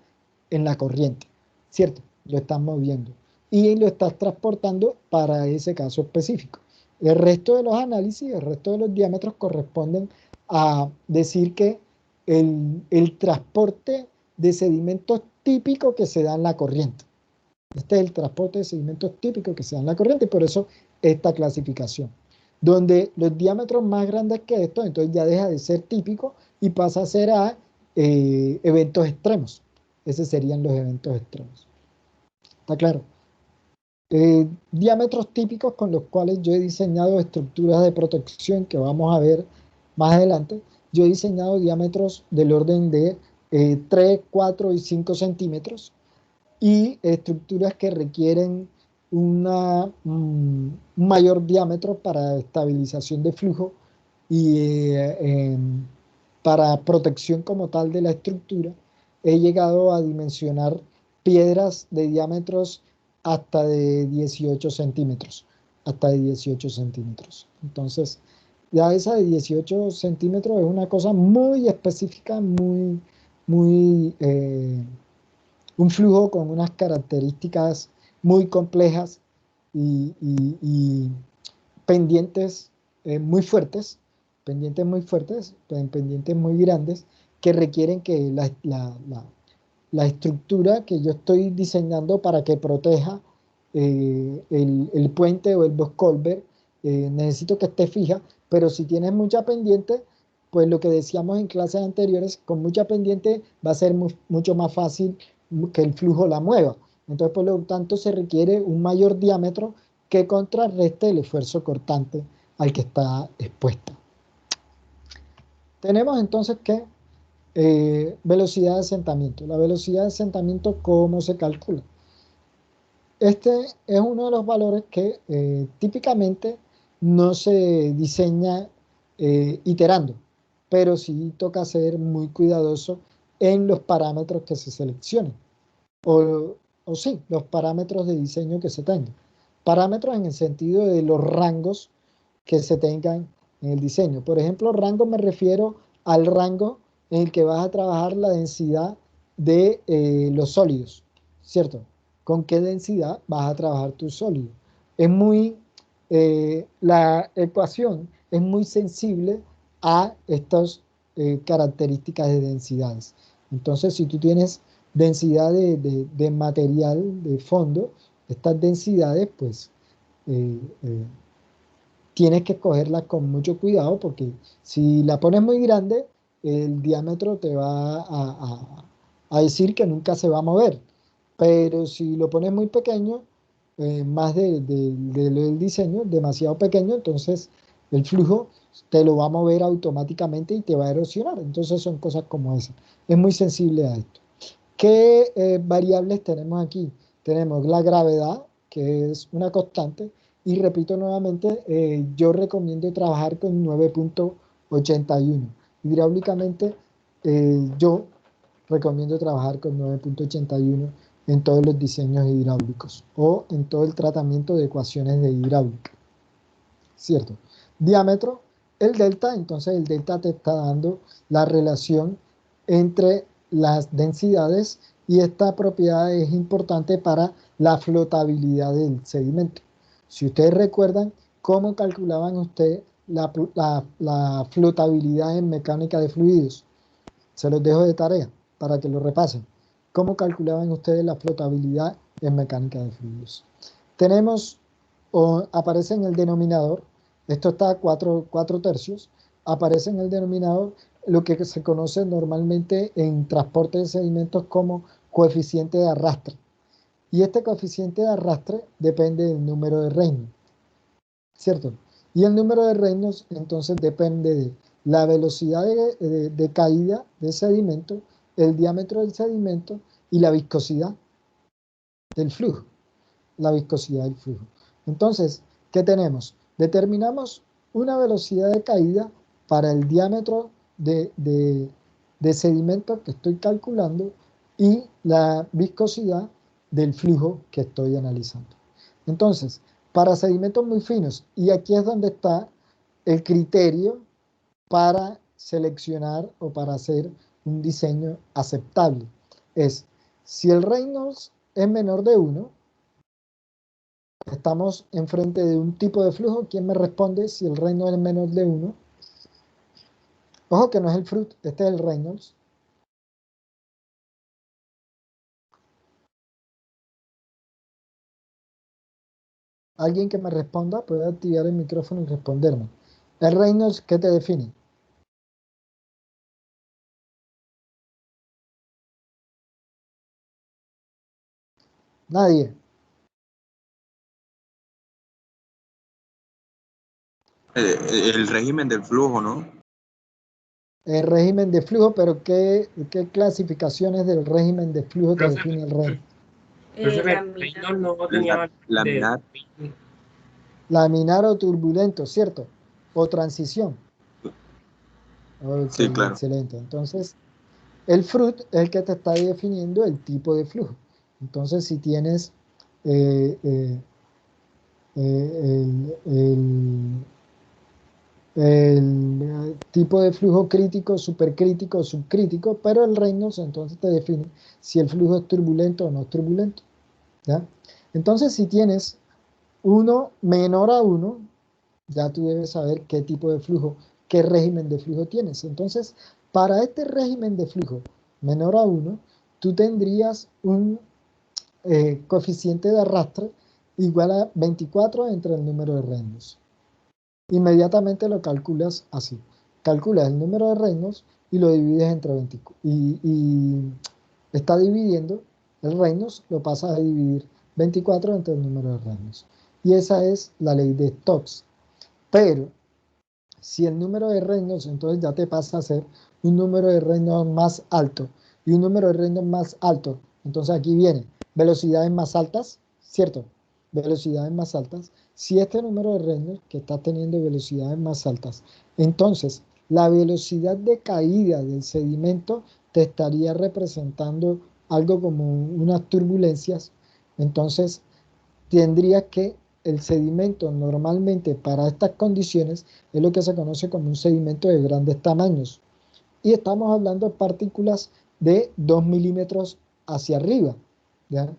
en la corriente, ¿cierto? Lo estás moviendo y lo estás transportando para ese caso específico. El resto de los análisis, el resto de los diámetros corresponden a decir que el transporte de sedimentos típico que se da en la corriente. Este es el transporte de sedimentos típico que se da en la corriente y por eso esta clasificación. Donde los diámetros más grandes que estos, entonces ya deja de ser típico y pasa a ser a eventos extremos. Esos serían los eventos extremos. ¿Está claro? Diámetros típicos con los cuales yo he diseñado estructuras de protección que vamos a ver más adelante. Yo he diseñado diámetros del orden de 3, 4 y 5 centímetros y estructuras que requieren un mayor diámetro para estabilización de flujo y para protección como tal de la estructura. He llegado a dimensionar piedras de diámetros hasta de 18 centímetros, hasta de 18 centímetros. Entonces, ya esa de 18 centímetros es una cosa muy específica, muy un flujo con unas características muy complejas y pendientes muy fuertes, pendientes muy grandes, que requieren que la estructura que yo estoy diseñando para que proteja el puente o el box culvert, necesito que esté fija, pero si tienes mucha pendiente, pues lo que decíamos en clases anteriores, con mucha pendiente va a ser mucho más fácil que el flujo la mueva. Entonces, por lo tanto, se requiere un mayor diámetro que contrarreste el esfuerzo cortante al que está expuesta. Tenemos entonces que velocidad de asentamiento. La velocidad de asentamiento, ¿cómo se calcula? Este es uno de los valores que típicamente no se diseña iterando, pero sí toca ser muy cuidadoso en los parámetros que se seleccionen. O sí, los parámetros de diseño que se tengan. Parámetros en el sentido de los rangos que se tengan en el diseño. Por ejemplo, rango me refiero al rango en el que vas a trabajar la densidad de los sólidos, ¿cierto? ¿Con qué densidad vas a trabajar tu sólido? Es muy, la ecuación es muy sensible a estas características de densidades. Entonces, si tú tienes densidad de material de fondo, estas densidades, pues, tienes que escogerlas con mucho cuidado porque si la pones muy grande, el diámetro te va a decir que nunca se va a mover. Pero si lo pones muy pequeño, más del diseño, demasiado pequeño, entonces el flujo te lo va a mover automáticamente y te va a erosionar. Entonces son cosas como esas. Es muy sensible a esto. ¿Qué variables tenemos aquí? Tenemos la gravedad, que es una constante, y repito nuevamente, yo recomiendo trabajar con 9.81. Hidráulicamente, yo recomiendo trabajar con 9.81 en todos los diseños hidráulicos o en todo el tratamiento de ecuaciones de hidráulica. ¿Cierto? Diámetro, el delta, entonces el delta te está dando la relación entre las densidades y esta propiedad es importante para la flotabilidad del sedimento. Si ustedes recuerdan, ¿cómo calculaban ustedes la flotabilidad en mecánica de fluidos? Se los dejo de tarea para que lo repasen. ¿Cómo calculaban ustedes la flotabilidad en mecánica de fluidos? Tenemos, aparece en el denominador, esto está a 4 tercios, aparece en el denominador lo que se conoce normalmente en transporte de sedimentos como coeficiente de arrastre. Y este coeficiente de arrastre depende del número de Reynolds, ¿cierto? Y el número de Reynolds entonces depende de la velocidad de caída del sedimento, el diámetro del sedimento y la viscosidad del flujo. La viscosidad del flujo. Entonces, ¿qué tenemos? Determinamos una velocidad de caída para el diámetro de sedimento que estoy calculando y la viscosidad del flujo que estoy analizando. Entonces, para sedimentos muy finos, y aquí es donde está el criterio para seleccionar o para hacer un diseño aceptable. Es, si el Reynolds es menor de 1, estamos enfrente de un tipo de flujo. ¿Quién me responde si el Reynolds es menor de 1? Ojo que no es el Fruit, este es el Reynolds. Alguien que me responda puede activar el micrófono y responderme. ¿El Reynolds qué te define? Nadie. El régimen del flujo, ¿no? El régimen de flujo, pero ¿qué clasificaciones del régimen de flujo te Profe, define el Reynolds? profe, Laminar. Reynolds no tenía valor de Laminar. Laminar o turbulento, ¿cierto? O transición. Ok, Sí, claro. excelente. Entonces, el fruit es el que te está definiendo el tipo de flujo. Entonces, si tienes eh, eh, el tipo de flujo crítico, supercrítico, subcrítico, pero el Reynolds entonces te define si el flujo es turbulento o no es turbulento. ¿Ya? Entonces, si tienes uno menor a 1, ya tú debes saber qué tipo de flujo, qué régimen de flujo tienes. Entonces, para este régimen de flujo menor a 1, tú tendrías un coeficiente de arrastre igual a 24 entre el número de Reynolds. Inmediatamente lo calculas así. Calculas el número de Reynolds y lo divides entre 24. Y está dividiendo el Reynolds, lo pasas a dividir 24 entre el número de Reynolds. Y esa es la ley de Stokes. Pero si el número de Reynolds entonces ya te pasa a ser un número de Reynolds más alto y un número de Reynolds más alto, entonces aquí viene velocidades más altas, ¿cierto? Velocidades más altas. Si este número de Reynolds que está teniendo velocidades más altas, entonces la velocidad de caída del sedimento te estaría representando algo como unas turbulencias, entonces tendría que el sedimento normalmente para estas condiciones es lo que se conoce como un sedimento de grandes tamaños. Y estamos hablando de partículas de 2 milímetros hacia arriba. ¿Ya?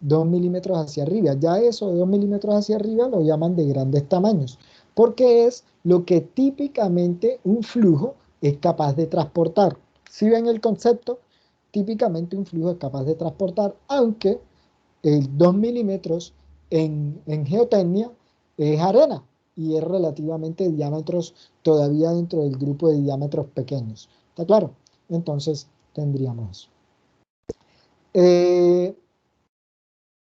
2 milímetros hacia arriba. Ya eso de 2 milímetros hacia arriba lo llaman de grandes tamaños. Porque es lo que típicamente un flujo es capaz de transportar. Si ven el concepto, típicamente un flujo es capaz de transportar, aunque el 2 milímetros en geotecnia es arena y es relativamente diámetros todavía dentro del grupo de diámetros pequeños. ¿Está claro? Entonces tendríamos eso.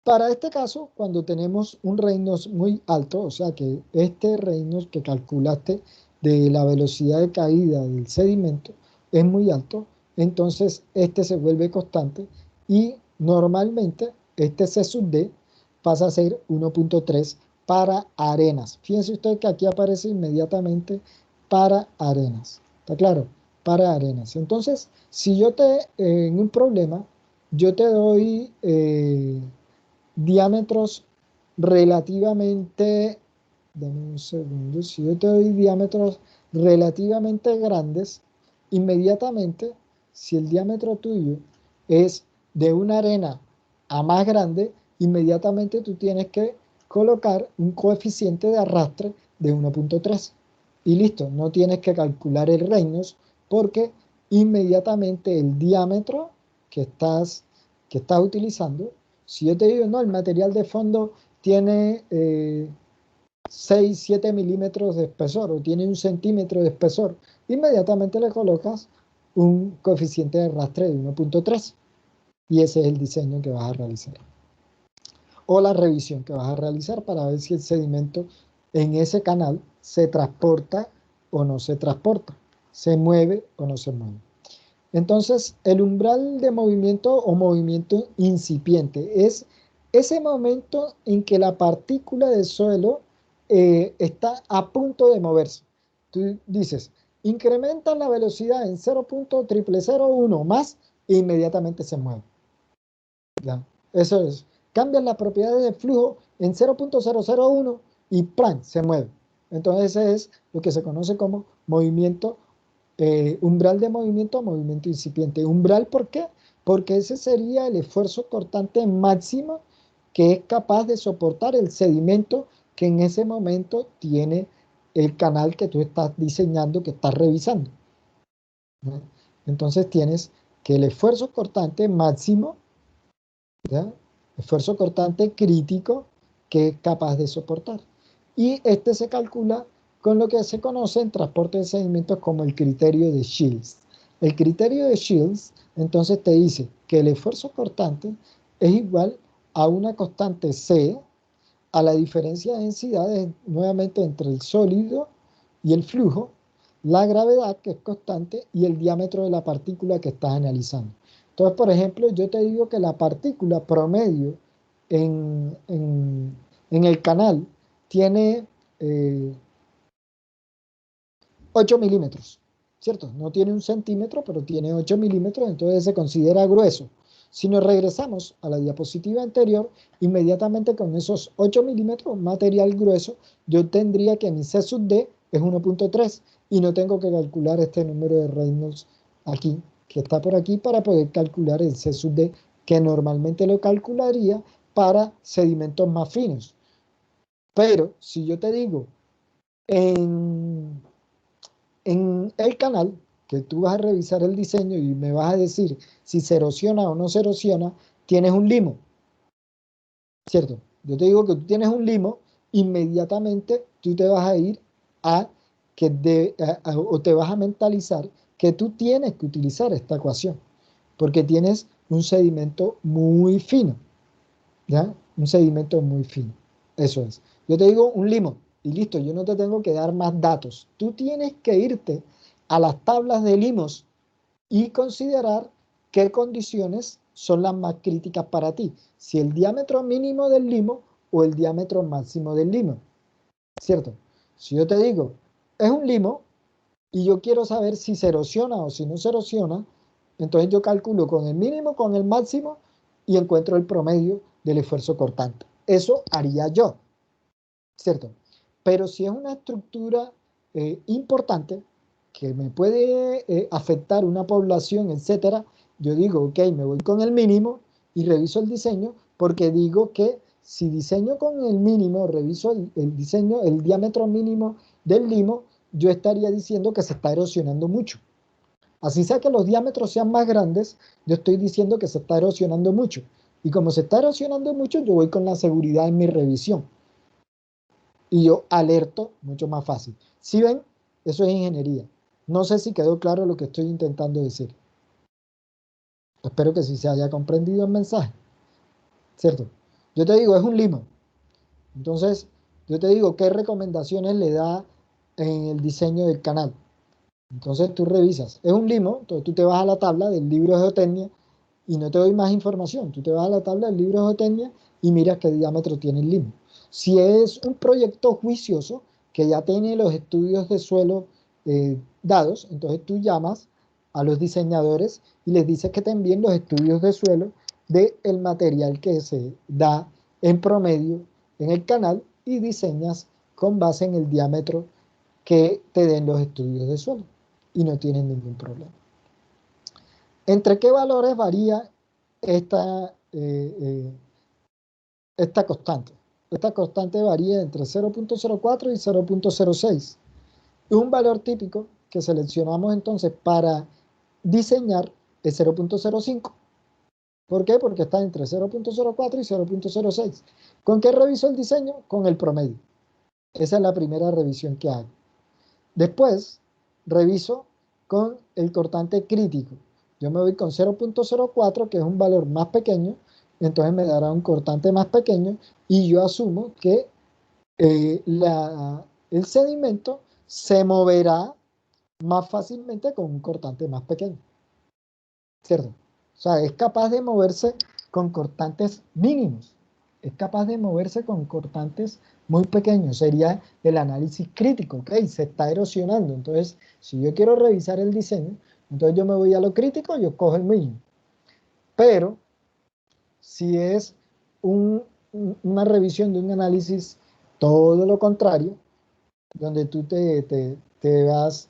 Para este caso, cuando tenemos un Reynolds muy alto, o sea que este Reynolds que calculaste de la velocidad de caída del sedimento es muy alto, entonces este se vuelve constante y normalmente este C sub D pasa a ser 1.3 para arenas. Fíjense usted que aquí aparece inmediatamente para arenas. ¿Está claro? Para arenas. Entonces, si yo en un problema, yo te doy diámetros relativamente, dame un segundo, si yo te doy diámetros relativamente grandes, inmediatamente, si el diámetro tuyo es de una arena a más grande, inmediatamente tú tienes que colocar un coeficiente de arrastre de 1.3 y listo, no tienes que calcular el Reynolds porque inmediatamente el diámetro que estás utilizando, si yo te digo, no, el material de fondo tiene 6, 7 milímetros de espesor o tiene 1 centímetro de espesor, inmediatamente le colocas un coeficiente de arrastre de 1.3 y ese es el diseño que vas a realizar. O la revisión que vas a realizar para ver si el sedimento en ese canal se transporta o no se transporta, se mueve o no se mueve. Entonces, el umbral de movimiento o movimiento incipiente es ese momento en que la partícula del suelo está a punto de moverse. Tú dices, incrementa la velocidad en 0.0001 más e inmediatamente se mueve. ¿Ya? Eso es. Cambian las propiedades del flujo en 0.001 y ¡plan! Se mueve. Entonces, ese es lo que se conoce como movimiento umbral de movimiento o movimiento incipiente. Umbral, ¿por qué? Porque ese sería el esfuerzo cortante máximo que es capaz de soportar el sedimento que en ese momento tiene el canal que tú estás diseñando, que estás revisando. ¿Ya? Entonces tienes que el esfuerzo cortante máximo, ¿ya? Esfuerzo cortante crítico que es capaz de soportar. Y este se calcula con lo que se conoce en transporte de sedimentos como el criterio de Shields. El criterio de Shields entonces te dice que el esfuerzo cortante es igual a una constante C, a la diferencia de densidades nuevamente entre el sólido y el flujo, la gravedad que es constante y el diámetro de la partícula que estás analizando. Entonces, por ejemplo, yo te digo que la partícula promedio en el canal tiene 8 milímetros, ¿cierto? No tiene 1 centímetro, pero tiene 8 milímetros, entonces se considera grueso. Si nos regresamos a la diapositiva anterior, inmediatamente con esos 8 milímetros, material grueso, yo tendría que mi C sub D es 1.3 y no tengo que calcular este número de Reynolds aquí, que está por aquí, para poder calcular el C sub D, que normalmente lo calcularía para sedimentos más finos. Pero si yo te digo, en el canal, que tú vas a revisar el diseño y me vas a decir si se erosiona o no se erosiona, tienes un limo, ¿cierto? Yo te digo que tú tienes un limo, inmediatamente tú te vas a ir o te vas a mentalizar que tú tienes que utilizar esta ecuación, porque tienes un sedimento muy fino, ¿ya? Un sedimento muy fino, eso es. Yo te digo un limo, y listo, yo no te tengo que dar más datos. Tú tienes que irte a las tablas de limos y considerar qué condiciones son las más críticas para ti. Si el diámetro mínimo del limo o el diámetro máximo del limo. ¿Cierto? Si yo te digo, es un limo y yo quiero saber si se erosiona o si no se erosiona, entonces yo calculo con el mínimo, con el máximo y encuentro el promedio del esfuerzo cortante. Eso haría yo. ¿Cierto? Pero si es una estructura importante que me puede afectar una población, etcétera, yo digo, ok, me voy con el mínimo y reviso el diseño, porque digo que si diseño con el mínimo, reviso el diseño, el diámetro mínimo del limo, yo estaría diciendo que se está erosionando mucho. Así sea que los diámetros sean más grandes, yo estoy diciendo que se está erosionando mucho. Y como se está erosionando mucho, yo voy con la seguridad en mi revisión. Y yo alerto mucho más fácil. ¿Sí ven? Eso es ingeniería. No sé si quedó claro lo que estoy intentando decir. Espero que sí se haya comprendido el mensaje. ¿Cierto? Yo te digo, es un limo. Entonces, yo te digo qué recomendaciones le da en el diseño del canal. Entonces tú revisas. Es un limo, entonces tú te vas a la tabla del libro de geotecnia y no te doy más información. Tú te vas a la tabla del libro de geotecnia y miras qué diámetro tiene el limo. Si es un proyecto juicioso que ya tiene los estudios de suelo dados, entonces tú llamas a los diseñadores y les dices que te envíen los estudios de suelo del material que se da en promedio en el canal y diseñas con base en el diámetro que te den los estudios de suelo y no tienen ningún problema. ¿Entre qué valores varía esta constante? Esta constante varía entre 0.04 y 0.06. Un valor típico que seleccionamos entonces para diseñar es 0.05. ¿Por qué? Porque está entre 0.04 y 0.06. ¿Con qué reviso el diseño? Con el promedio. Esa es la primera revisión que hago. Después, reviso con el cortante crítico. Yo me voy con 0.04, que es un valor más pequeño, entonces me dará un cortante más pequeño y yo asumo que el sedimento se moverá más fácilmente con un cortante más pequeño. ¿Cierto? O sea, es capaz de moverse con cortantes mínimos. Es capaz de moverse con cortantes muy pequeños. Sería el análisis crítico, ¿ok? Se está erosionando. Entonces, si yo quiero revisar el diseño, entonces yo me voy a lo crítico, yo cojo el mínimo. Pero, si es una revisión de un análisis todo lo contrario, donde tú te vas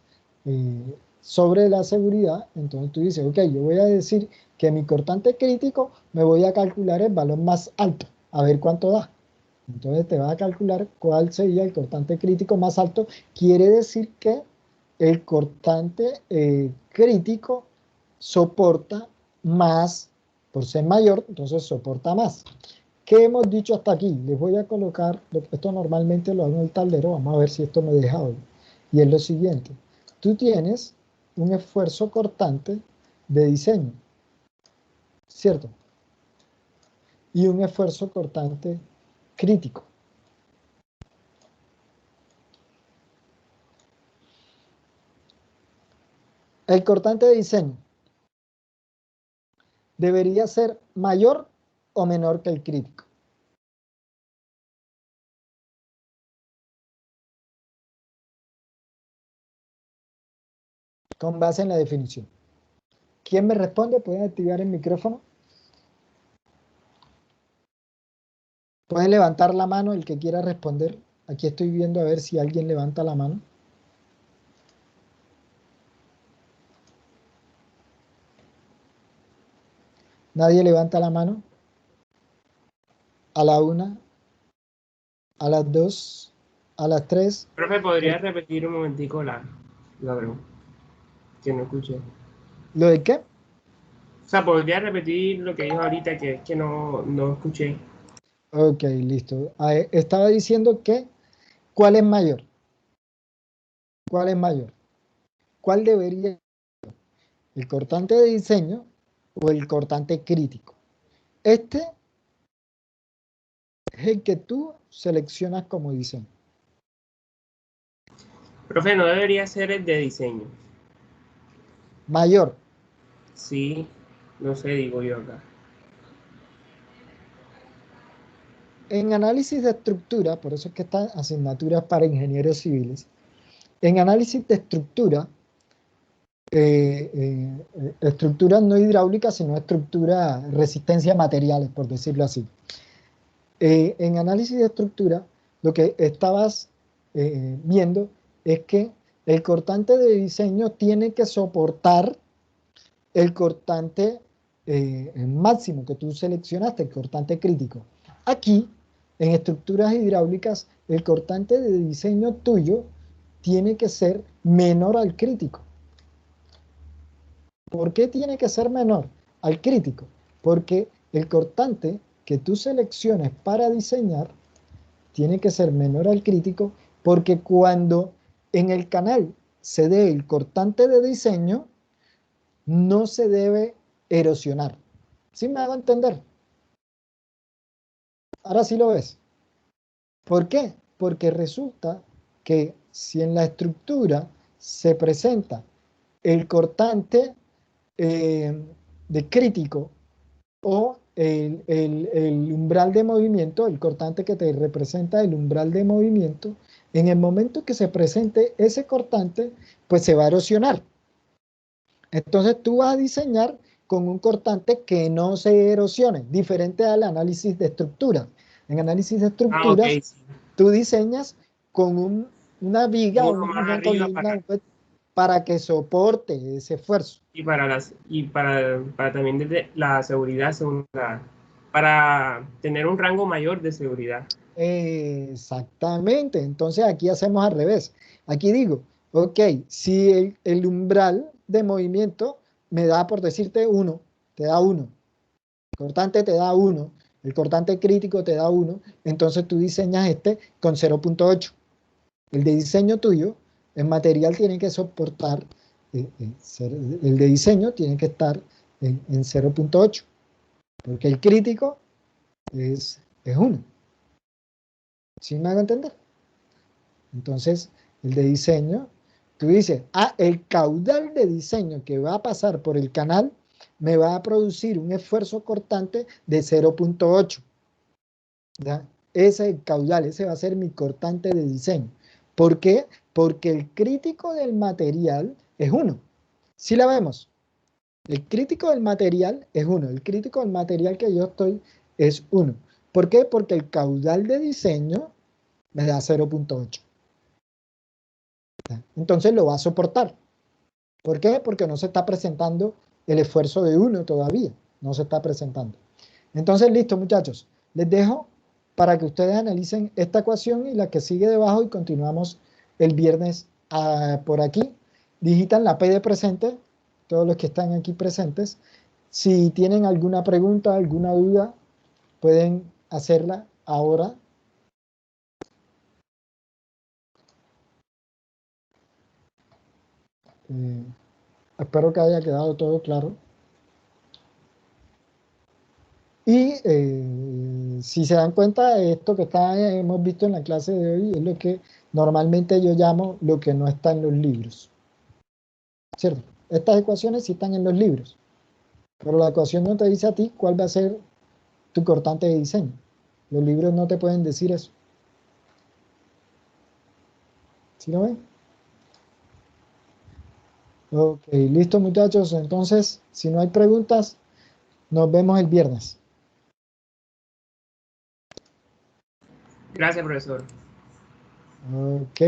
sobre la seguridad, entonces tú dices, ok, yo voy a decir que mi cortante crítico me voy a calcular el valor más alto, a ver cuánto da. Entonces te vas a calcular cuál sería el cortante crítico más alto. Quiere decir que el cortante crítico soporta más, por ser mayor, entonces soporta más. ¿Qué hemos dicho hasta aquí? Les voy a colocar, esto normalmente lo hago en el tablero, vamos a ver si esto me deja hoy. Y es lo siguiente, tú tienes un esfuerzo cortante de diseño, ¿cierto? Y un esfuerzo cortante crítico. El cortante de diseño debería ser mayor o menor que el crítico. Con base en la definición. ¿Quién me responde? ¿Pueden activar el micrófono? ¿Pueden levantar la mano el que quiera responder? Aquí estoy viendo a ver si alguien levanta la mano. Nadie levanta la mano. A la 1, a las 2, a las 3. Profe, ¿podría repetir un momentico la pregunta? Que no escuché. ¿Lo de qué? O sea, ¿podría repetir lo que dijo ahorita que es que no escuché? Ok, listo. Estaba diciendo que, ¿cuál es mayor? ¿Cuál es mayor? ¿Cuál debería ser? ¿El cortante de diseño o el cortante crítico? Este es el que tú seleccionas como diseño. Profe, no debería ser el de diseño. Mayor. Sí, no sé, digo yo acá. En análisis de estructura, por eso es que están asignaturas para ingenieros civiles. En análisis de estructura, estructuras no hidráulicas, sino estructura resistencia a materiales, por decirlo así. En análisis de estructura, lo que estabas viendo es que el cortante de diseño tiene que soportar el cortante máximo que tú seleccionaste, el cortante crítico. Aquí, en estructuras hidráulicas, el cortante de diseño tuyo tiene que ser menor al crítico. ¿Por qué tiene que ser menor al crítico? Porque el cortante que tú selecciones para diseñar tiene que ser menor al crítico, porque cuando en el canal se dé el cortante de diseño, no se debe erosionar. ¿Sí me hago entender? Ahora sí lo ves. ¿Por qué? Porque resulta que si en la estructura se presenta el cortante de crítico o el umbral de movimiento, el cortante que te representa el umbral de movimiento, en el momento que se presente ese cortante, pues se va a erosionar. Entonces tú vas a diseñar con un cortante que no se erosione, diferente al análisis de estructuras. En análisis de Ah, ok, estructuras, sí. tú diseñas con una viga, Uno más una arriba columna para que soporte ese esfuerzo. para también desde la seguridad, para tener un rango mayor de seguridad. Exactamente. Entonces aquí hacemos al revés. Aquí digo, ok, si el umbral de movimiento me da, por decirte, 1, te da 1. El cortante te da 1. El cortante crítico te da 1. Entonces tú diseñas este con 0.8. El de diseño tuyo, el material tiene que soportar, el de diseño tiene que estar en 0.8. Porque el crítico es 1. ¿Sí me hago entender? Entonces, el de diseño, tú dices, el caudal de diseño que va a pasar por el canal me va a producir un esfuerzo cortante de 0.8. ¿Ya? Ese es el caudal, ese va a ser mi cortante de diseño. ¿Por qué? Porque el crítico del material es 1. ¿Sí la vemos? El crítico del material es 1. El crítico del material que yo estoy es 1. ¿Por qué? Porque el caudal de diseño me da 0.8. Entonces lo va a soportar. ¿Por qué? Porque no se está presentando el esfuerzo de 1 todavía. No se está presentando. Entonces, listo, muchachos. Les dejo para que ustedes analicen esta ecuación y la que sigue debajo y continuamos el viernes por aquí. Digitan la P de presente, todos los que están aquí presentes. Si tienen alguna pregunta, alguna duda, pueden hacerla ahora. Espero que haya quedado todo claro. Y si se dan cuenta, esto que hemos visto en la clase de hoy es lo que normalmente yo llamo lo que no está en los libros. ¿Cierto? Estas ecuaciones sí están en los libros, pero la ecuación no te dice a ti cuál va a ser tu cortante de diseño. Los libros no te pueden decir eso. ¿Sí lo ven? Ok, listo muchachos. Entonces, si no hay preguntas, nos vemos el viernes. Gracias, profesor. Ok.